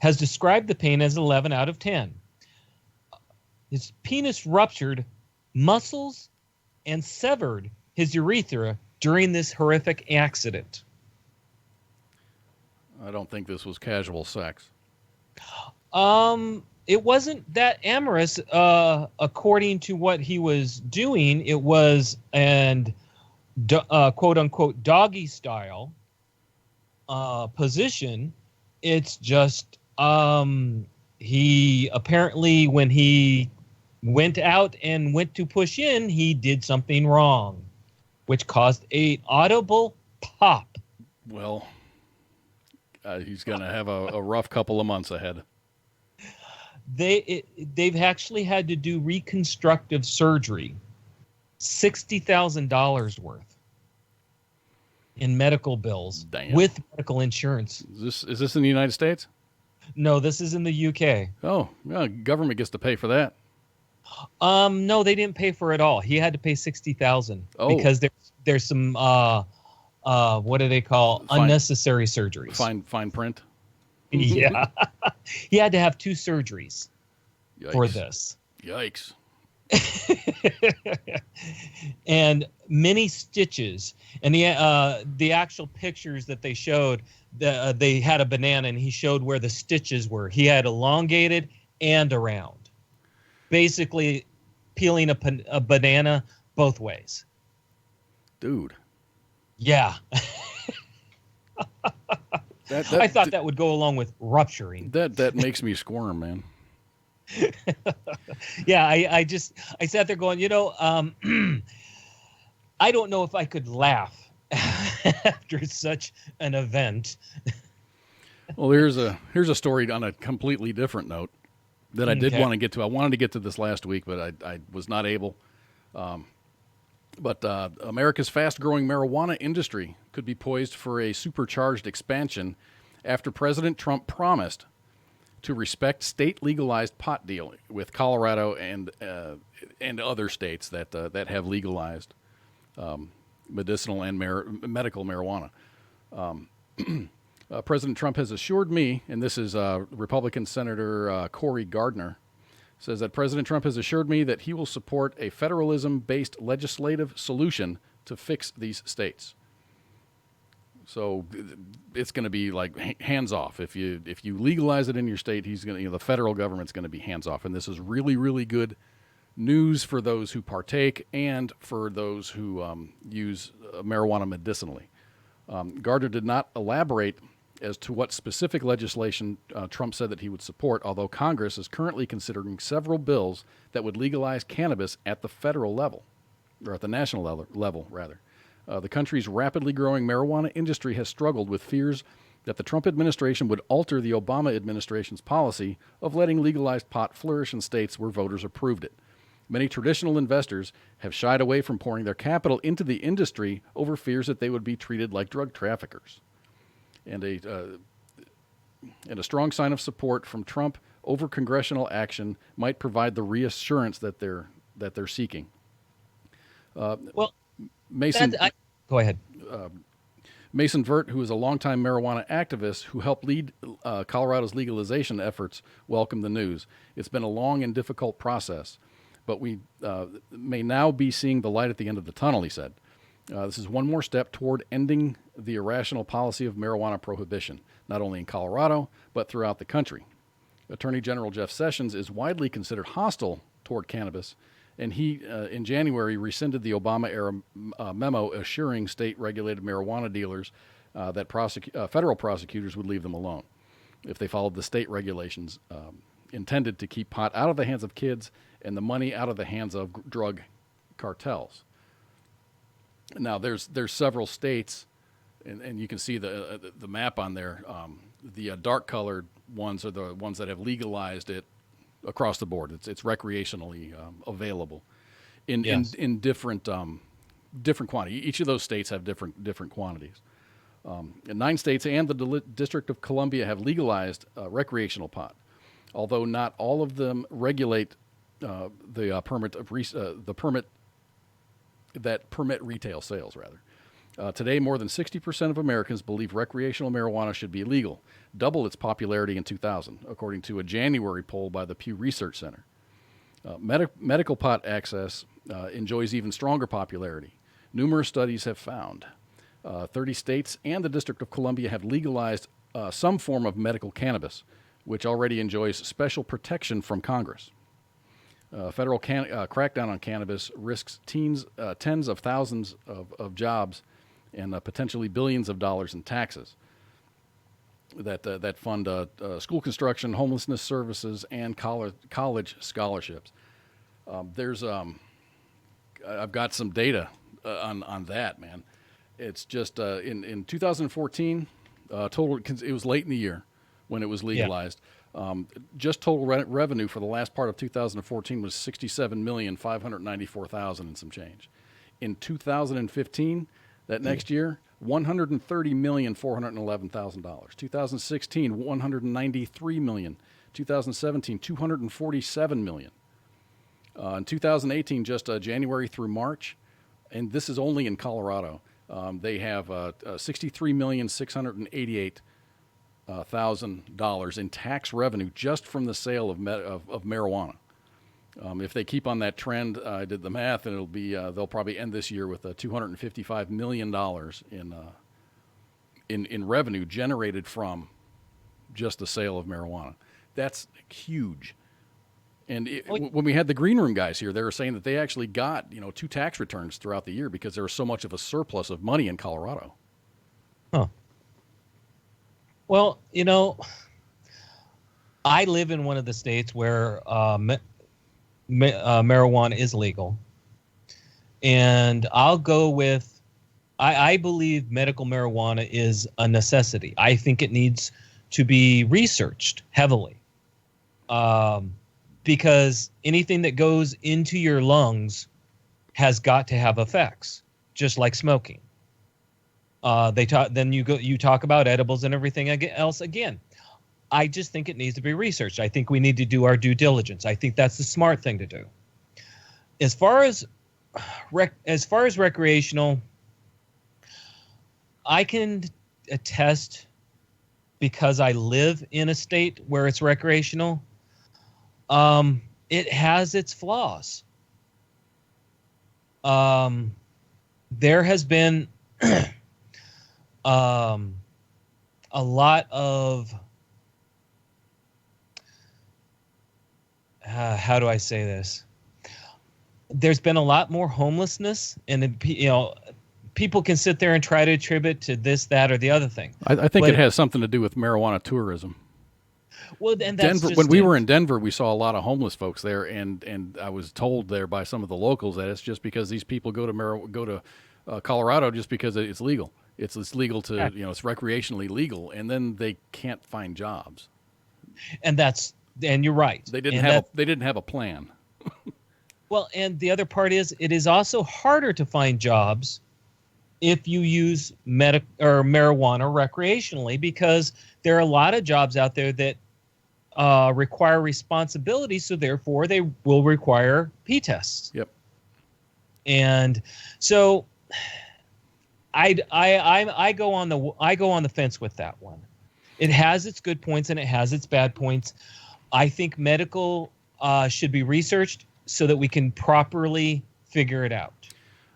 Speaker 5: has described the pain as 11 out of 10. His penis ruptured muscles and severed his urethra during this horrific accident.
Speaker 1: I don't think this was casual sex.
Speaker 5: It wasn't that amorous, according to what he was doing. It was quote unquote doggy style position. It's just he apparently, when he went out and went to push in, he did something wrong, which caused an audible pop.
Speaker 1: Well, he's going to have a rough couple of months ahead.
Speaker 5: They've actually had to do reconstructive surgery, $60,000 worth in medical bills.
Speaker 1: Damn.
Speaker 5: With medical insurance.
Speaker 1: Is this in the United States?
Speaker 5: No, this is in the UK.
Speaker 1: Oh, yeah, government gets to pay for that.
Speaker 5: No, they didn't pay for it all. He had to pay 60,000
Speaker 1: Oh.
Speaker 5: because there's some what do they call unnecessary surgeries.
Speaker 1: Fine print.
Speaker 5: Yeah. He had to have 2 surgeries
Speaker 1: Yikes.
Speaker 5: for this.
Speaker 1: Yikes.
Speaker 5: And many stitches. And the actual pictures that they showed, they had a banana and he showed where the stitches were. He had elongated and around. Basically peeling a banana both ways.
Speaker 1: Dude.
Speaker 5: Yeah.
Speaker 1: That
Speaker 5: I thought that would go along with rupturing.
Speaker 1: That makes me squirm, man.
Speaker 5: Yeah, I sat there going, I don't know if I could laugh after such an event.
Speaker 1: Well, here's a story on a completely different note that I did want to get to. I wanted to get to this last week, but I was not able. But America's fast-growing marijuana industry could be poised for a supercharged expansion after President Trump promised to respect state-legalized pot dealing with Colorado and other states that have legalized medicinal and medical marijuana. President Trump has assured me, and this is Republican Senator Cory Gardner, says that President Trump has assured me that he will support a federalism-based legislative solution to fix these states. So it's going to be like hands off. If you legalize it in your state, the federal government's going to be hands off. And this is really, really good news for those who partake and for those who use marijuana medicinally. Gardner did not elaborate as to what specific legislation Trump said that he would support, although Congress is currently considering several bills that would legalize cannabis at the federal level, or at the national level, rather. The country's rapidly growing marijuana industry has struggled with fears that the Trump administration would alter the Obama administration's policy of letting legalized pot flourish in states where voters approved it. Many traditional investors have shied away from pouring their capital into the industry over fears that they would be treated like drug traffickers. And a strong sign of support from Trump over congressional action might provide the reassurance that they're seeking.
Speaker 5: Well,
Speaker 1: Mason,
Speaker 5: go ahead.
Speaker 1: Mason Vert, who is a longtime marijuana activist who helped lead Colorado's legalization efforts, welcomed the news. It's been a long and difficult process, but we may now be seeing the light at the end of the tunnel, he said. This is one more step toward ending the irrational policy of marijuana prohibition, not only in Colorado, but throughout the country. Attorney General Jeff Sessions is widely considered hostile toward cannabis, and he, in January, rescinded the Obama-era memo assuring state-regulated marijuana dealers that federal prosecutors would leave them alone if they followed the state regulations intended to keep pot out of the hands of kids and the money out of the hands of drug cartels. Now, there's several states, and you can see the map on there. The dark-colored ones are the ones that have legalized it across the board. It's recreationally available in different quantity. Each of those states have different quantities. And 9 states and the District of Columbia have legalized recreational pot, although not all of them regulate the permit that permit retail sales, rather. Today, more than 60% of Americans believe recreational marijuana should be legal, double its popularity in 2000, according to a January poll by the Pew Research Center. Medical pot access enjoys even stronger popularity. Numerous studies have found 30 states and the District of Columbia have legalized some form of medical cannabis, which already enjoys special protection from Congress. Federal crackdown on cannabis risks tens of thousands of jobs and potentially billions of dollars in taxes that fund school construction, homelessness services, and college scholarships. I've got some data on that, man. It's just in 2014, it was late in the year when it was legalized. Just total revenue for the last part of 2014 was $67,594,000 and some change. In 2015, that next year, $130,411,000. 2016, $193 million. 2017, $247 million. In 2018, just January through March, and this is only in Colorado, they have $63,688,000 in tax revenue just from the sale of marijuana. If they keep on that trend, I did the math, and it'll be they'll probably end this year with $255 million in revenue generated from just the sale of marijuana. That's huge. And when we had the green room guys here, they were saying that they actually got 2 tax returns throughout the year because there was so much of a surplus of money in Colorado.
Speaker 5: Huh. Well, I live in one of the states where marijuana is legal, and I'll go with I believe medical marijuana is a necessity. I think it needs to be researched heavily. Because anything that goes into your lungs has got to have effects, just like smoking. Then you talk about edibles and everything else again. I just think it needs to be researched. I think we need to do our due diligence. I think that's the smart thing to do. As far as recreational, I can attest, because I live in a state where it's recreational. It has its flaws. There has been a lot of how do I say this? There's been a lot more homelessness, and people can sit there and try to attribute to this, that, or the other thing.
Speaker 1: I think it has something to do with marijuana tourism.
Speaker 5: Well, and that's
Speaker 1: Denver, when we were in Denver, we saw a lot of homeless folks there, and I was told there by some of the locals that it's just because these people go to Colorado just because it's legal. It's legal to it's recreationally legal, and then they can't find jobs.
Speaker 5: And you're right.
Speaker 1: They didn't have a plan.
Speaker 5: Well, and the other part is it is also harder to find jobs if you use marijuana recreationally, because there are a lot of jobs out there that require responsibility, so therefore they will require P-tests.
Speaker 1: Yep.
Speaker 5: And so I go on the fence with that one. It has its good points and it has its bad points. I think medical should be researched so that we can properly figure it out.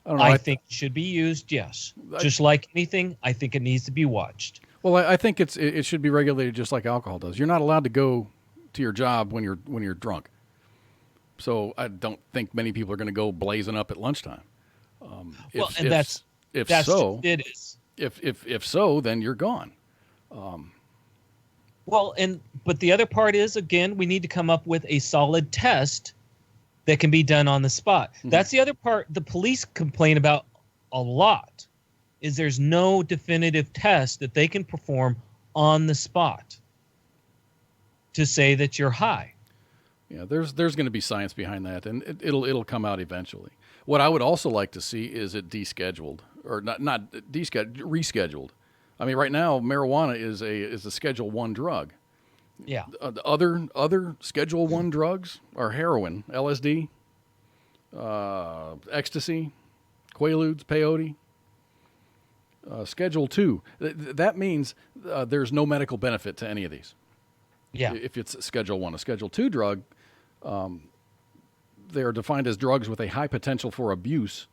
Speaker 5: I think it should be used, yes. Just like anything, I think it needs to be watched.
Speaker 1: Well, I think it should be regulated just like alcohol does. You're not allowed to go to your job when you're drunk. So I don't think many people are going to go blazing up at lunchtime. If so, then you're gone.
Speaker 5: But the other part is, again, we need to come up with a solid test that can be done on the spot. Mm-hmm. That's the other part the police complain about a lot, is there's no definitive test that they can perform on the spot to say that you're high.
Speaker 1: Yeah, there's going to be science behind that, and it'll come out eventually. What I would also like to see is it descheduled, or not descheduled, rescheduled. I mean, right now marijuana is a Schedule I drug.
Speaker 5: Yeah.
Speaker 1: Other Schedule I drugs are heroin, LSD, ecstasy, Quaaludes, peyote. Schedule II. That means there's no medical benefit to any of these.
Speaker 5: Yeah.
Speaker 1: If it's Schedule I. A Schedule II drug, they are defined as drugs with a high potential for abuse,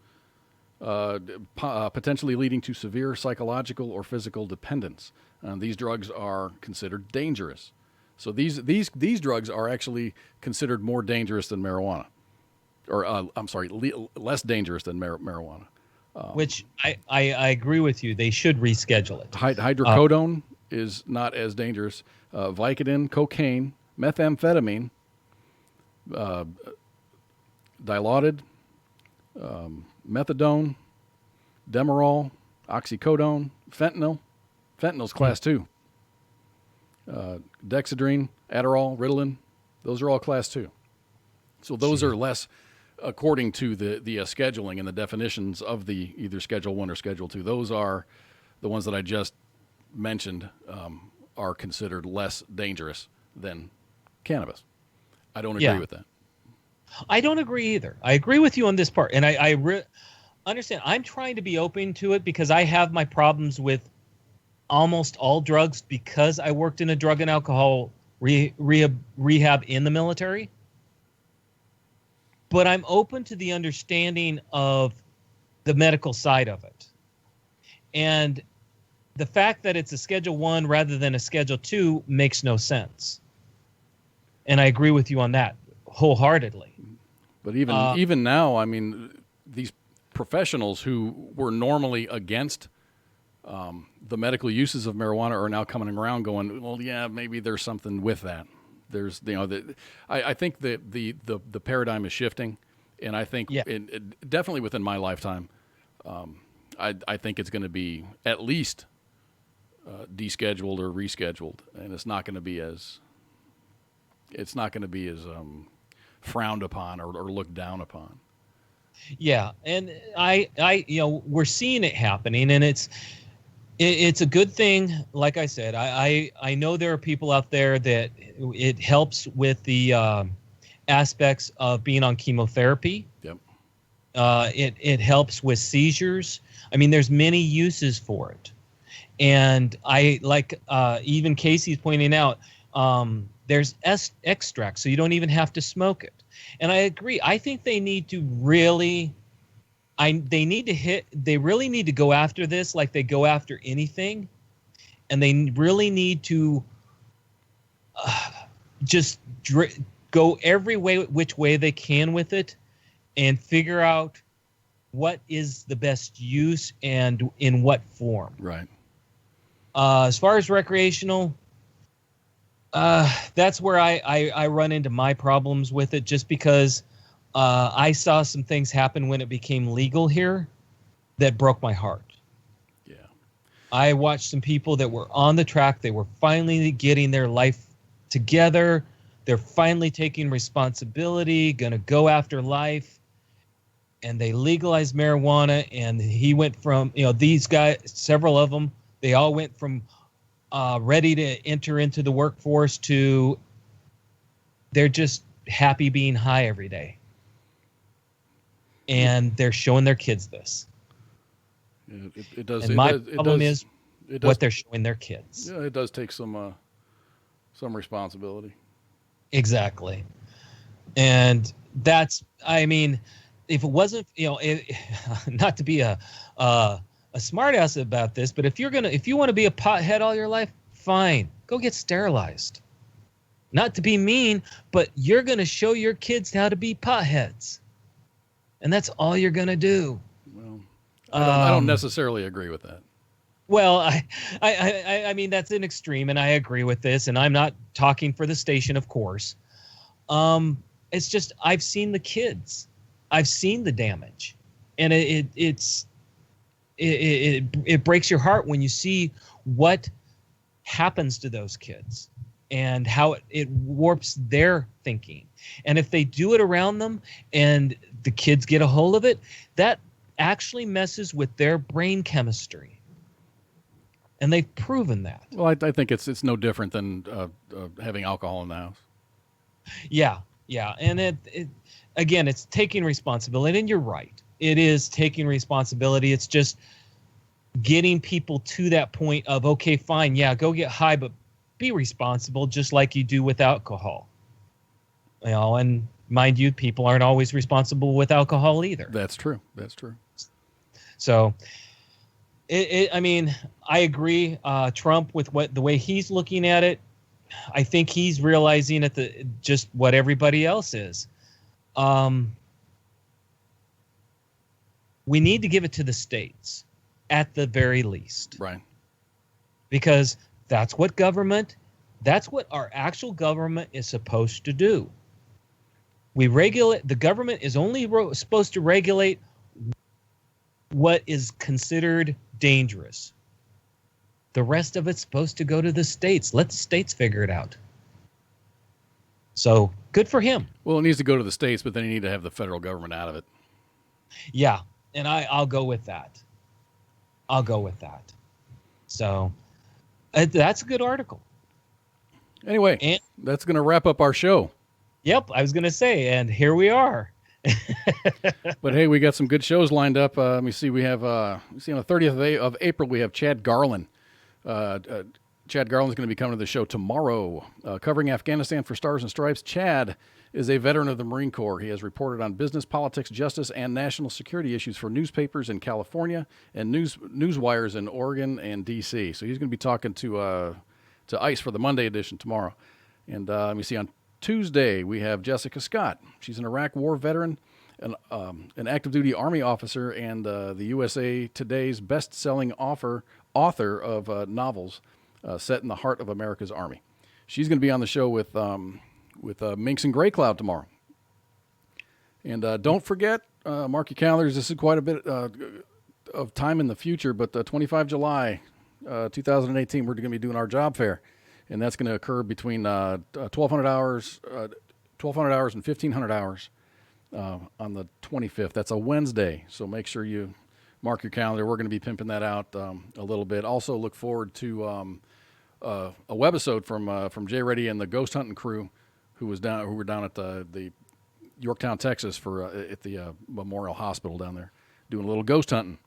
Speaker 1: potentially leading to severe psychological or physical dependence. These drugs are considered dangerous. So these drugs are actually considered more dangerous than marijuana, or less dangerous than marijuana.
Speaker 5: Which I agree with you. They should reschedule it.
Speaker 1: Hydrocodone is not as dangerous. Vicodin, cocaine, methamphetamine, dilaudid, methadone, Demerol, oxycodone, fentanyl. Fentanyl's class 2. Dexedrine, Adderall, Ritalin, those are all class 2. So those are less, according to the scheduling and the definitions of the either Schedule I or Schedule II. Those are the ones that I just mentioned, are considered less dangerous than cannabis. I don't agree with that.
Speaker 5: I don't agree either. I agree with you on this part, and I understand. I'm trying to be open to it because I have my problems with almost all drugs because I worked in a drug and alcohol rehab in the military. But I'm open to the understanding of the medical side of it. And the fact that it's a Schedule 1 rather than a Schedule 2 makes no sense. And I agree with you on that wholeheartedly.
Speaker 1: But even now, I mean, these professionals who were normally against the medical uses of marijuana are now coming around going, well, yeah, maybe there's something with that. There's, I think that the paradigm is shifting, and I think definitely within my lifetime, I think it's going to be at least descheduled or rescheduled, and it's not going to be as frowned upon or looked down upon.
Speaker 5: Yeah, and I we're seeing it happening, and it's a good thing. Like I said, I know there are people out there that it helps with the aspects of being on chemotherapy.
Speaker 1: Yep.
Speaker 5: It helps with seizures. I mean, there's many uses for it, and I like even Casey's pointing out. There's extracts, so you don't even have to smoke it. And I agree. I think they need to really, they really need to go after this like they go after anything, and they really need to just go every which way they can with it, and figure out what is the best use and in what form.
Speaker 1: Right.
Speaker 5: As far as recreational. That's where I run into my problems with it, just because I saw some things happen when it became legal here that broke my heart.
Speaker 1: Yeah.
Speaker 5: I watched some people that were on the track. They were finally getting their life together. They're finally taking responsibility, going to go after life. And they legalized marijuana. And he went from, these guys, several of them, they all went from ready to enter into the workforce to they're just happy being high every day. And they're showing their kids this.
Speaker 1: It does.
Speaker 5: And my problem is what they're showing their kids.
Speaker 1: Yeah, it does take some responsibility.
Speaker 5: Exactly. And that's, I mean, if it wasn't, not to be a smart ass about this, but if you want to be a pothead all your life, fine, go get sterilized. Not to be mean, but you're going to show your kids how to be potheads. And that's all you're going to do.
Speaker 1: Well, I don't necessarily agree with that.
Speaker 5: Well, I mean, that's an extreme, and I agree with this, and I'm not talking for the station, of course. It's just, I've seen the kids. I've seen the damage. And it breaks your heart when you see what happens to those kids and how it warps their thinking. And if they do it around them and the kids get a hold of it, that actually messes with their brain chemistry. And they've proven that.
Speaker 1: Well, I think it's no different than having alcohol in the house.
Speaker 5: Yeah. And again, it's taking responsibility. And you're right. It is taking responsibility. It's just getting people to that point of, okay, fine, yeah, go get high, but be responsible just like you do with alcohol. And mind you, people aren't always responsible with alcohol either.
Speaker 1: That's true.
Speaker 5: So, I mean, I agree. Trump, with the way he's looking at it, I think he's realizing just what everybody else is. We need to give it to the states at the very least.
Speaker 1: Right.
Speaker 5: Because that's what our actual government is supposed to do. The government is only supposed to regulate what is considered dangerous. The rest of it's supposed to go to the states. Let the states figure it out. So good for him.
Speaker 1: Well, it needs to go to the states, but then you need to have the federal government out of it.
Speaker 5: Yeah, and I'll go with that. So that's a good article.
Speaker 1: Anyway, that's going to wrap up our show.
Speaker 5: Yep, I was going to say, and here we are.
Speaker 1: But hey, we got some good shows lined up. Let me see. We have, on the 30th of April, we have Chad Garland. Chad Garland is going to be coming to the show tomorrow, covering Afghanistan for Stars and Stripes. Chad is a veteran of the Marine Corps. He has reported on business, politics, justice, and national security issues for newspapers in California and news wires in Oregon and D.C. So he's going to be talking to ICE for the Monday edition tomorrow. And let me see, on Tuesday, we have Jessica Scott. She's an Iraq War veteran, an active duty Army officer, and the USA Today's best-selling author of novels set in the heart of America's Army. She's going to be on the show with Minx and Gray Cloud tomorrow. And don't forget, mark your calendars. This is quite a bit of time in the future, but 25 July 2018, we're going to be doing our job fair. And that's going to occur between 1,200 hours and 1,500 hours on the 25th. That's a Wednesday, so make sure you mark your calendar. We're going to be pimping that out a little bit. Also, look forward to a webisode from Jay Reddy and the Ghost Hunting crew, who were down at the Yorktown, Texas, at the Memorial Hospital down there, doing a little ghost hunting.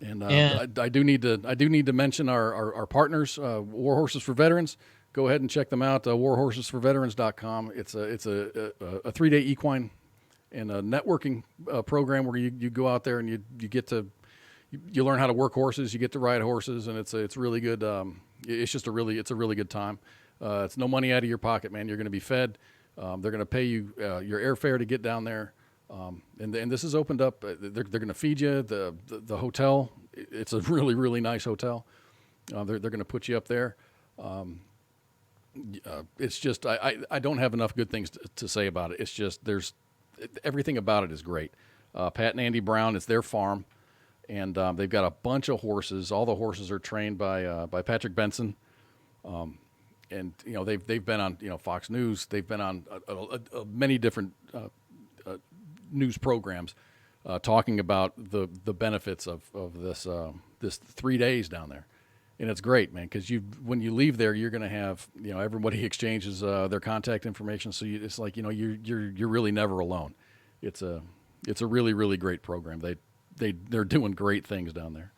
Speaker 1: And I do need to mention our partners, War Horses for Veterans. Go ahead and check them out. warhorsesforveterans.com. It's a 3-day equine and a networking program where you go out there and you get to you learn how to work horses. You get to ride horses, and it's really good. It's a really good time. It's no money out of your pocket, man. You're going to be fed. They're going to pay you your airfare to get down there. And this is opened up. They're going to feed you the hotel. It's a really, really nice hotel. They're going to put you up there. It's just I don't have enough good things to say about it. It's just everything about it is great. Pat and Andy Brown, it's their farm, and they've got a bunch of horses. All the horses are trained by Patrick Benson. And they've been on Fox News. They've been on many different news programs talking about the benefits of this 3 days down there, and it's great, man. Because when you leave there, you're going to have everybody exchanges their contact information, so it's like you're really never alone. It's a really, really great program. They're doing great things down there,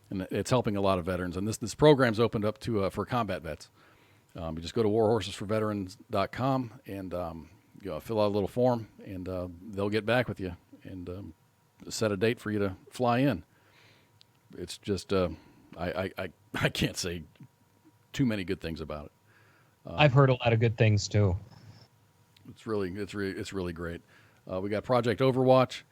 Speaker 1: and it's helping a lot of veterans. And this program's opened up for combat vets. You just go to warhorsesforveterans.com and fill out a little form, and they'll get back with you and set a date for you to fly in. It's just I can't say too many good things about it.
Speaker 5: I've heard a lot of good things too.
Speaker 1: It's really great. We got Project Overwatch.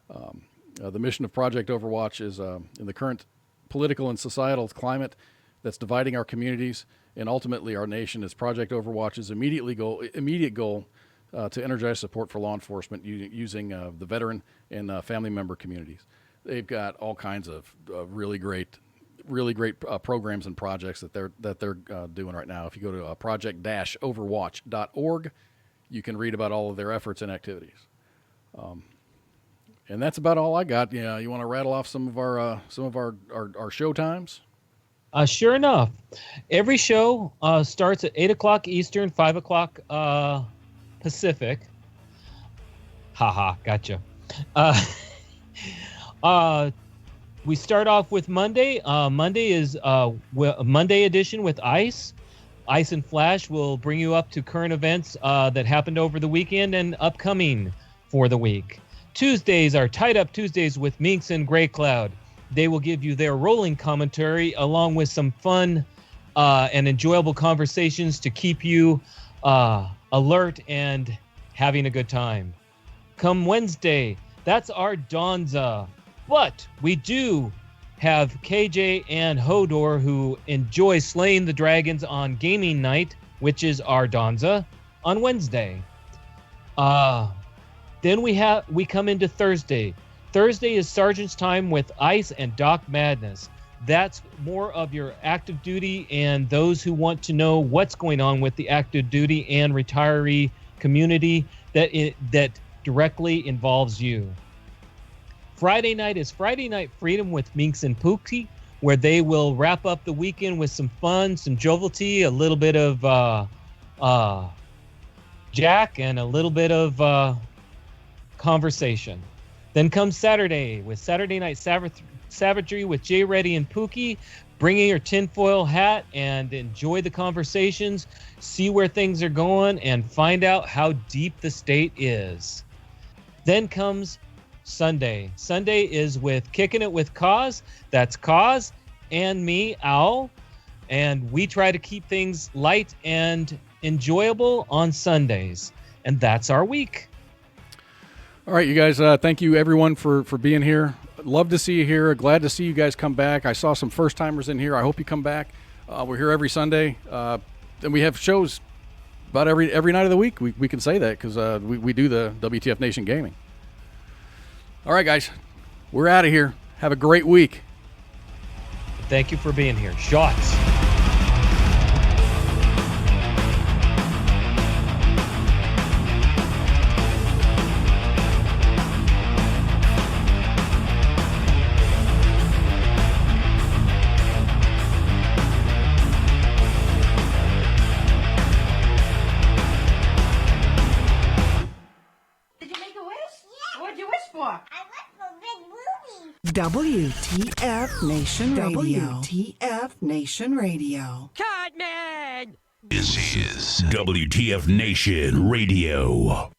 Speaker 1: The mission of Project Overwatch is in the current political and societal climate that's dividing our communities and ultimately our nation, is Project Overwatch's immediate goal to energize support for law enforcement using the veteran and family member communities. They've got all kinds of really great programs and projects that they're doing right now. If you go to project-overwatch.org, you can read about all of their efforts and activities. And that's about all I got. You want to rattle off some of our show times?
Speaker 5: Sure enough, every show starts at 8 o'clock Eastern, 5 o'clock Pacific. Haha, gotcha. We start off with Monday. Monday is Monday edition with ICE. ICE and Flash will bring you up to current events that happened over the weekend and upcoming for the week. Tuesdays are Tied Up Tuesdays with Minx and Gray Cloud. They will give you their rolling commentary along with some fun and enjoyable conversations to keep you alert and having a good time. Come Wednesday, that's our Donza. But we do have KJ and Hodor, who enjoy slaying the dragons on gaming night, which is our Donza, on Wednesday. Then we come into Thursday. Thursday is Sergeant's Time with Ice and Doc Madness. That's more of your active duty and those who want to know what's going on with the active duty and retiree community that directly involves you. Friday night is Friday Night Freedom with Minx and Pookie, where they will wrap up the weekend with some fun, some jovialty, a little bit of Jack and a little bit of conversation. Then comes Saturday with Saturday Night Savagery with Jay Reddy and Pookie. Bring your tinfoil hat and enjoy the conversations, see where things are going, and find out how deep the state is. Then comes Sunday. Sunday is with Kicking It with Cause. That's Cause and me, Owl. And we try to keep things light and enjoyable on Sundays. And that's our week.
Speaker 1: All right, you guys, thank you, everyone, for being here. Love to see you here. Glad to see you guys come back. I saw some first-timers in here. I hope you come back. We're here every Sunday. And we have shows about every night of the week. We can say that because we do the WTF Nation Gaming. All right, guys, we're out of here. Have a great week.
Speaker 5: Thank you for being here. Shots.
Speaker 8: WTF Nation Radio. WTF Nation Radio.
Speaker 3: This is WTF Nation Radio.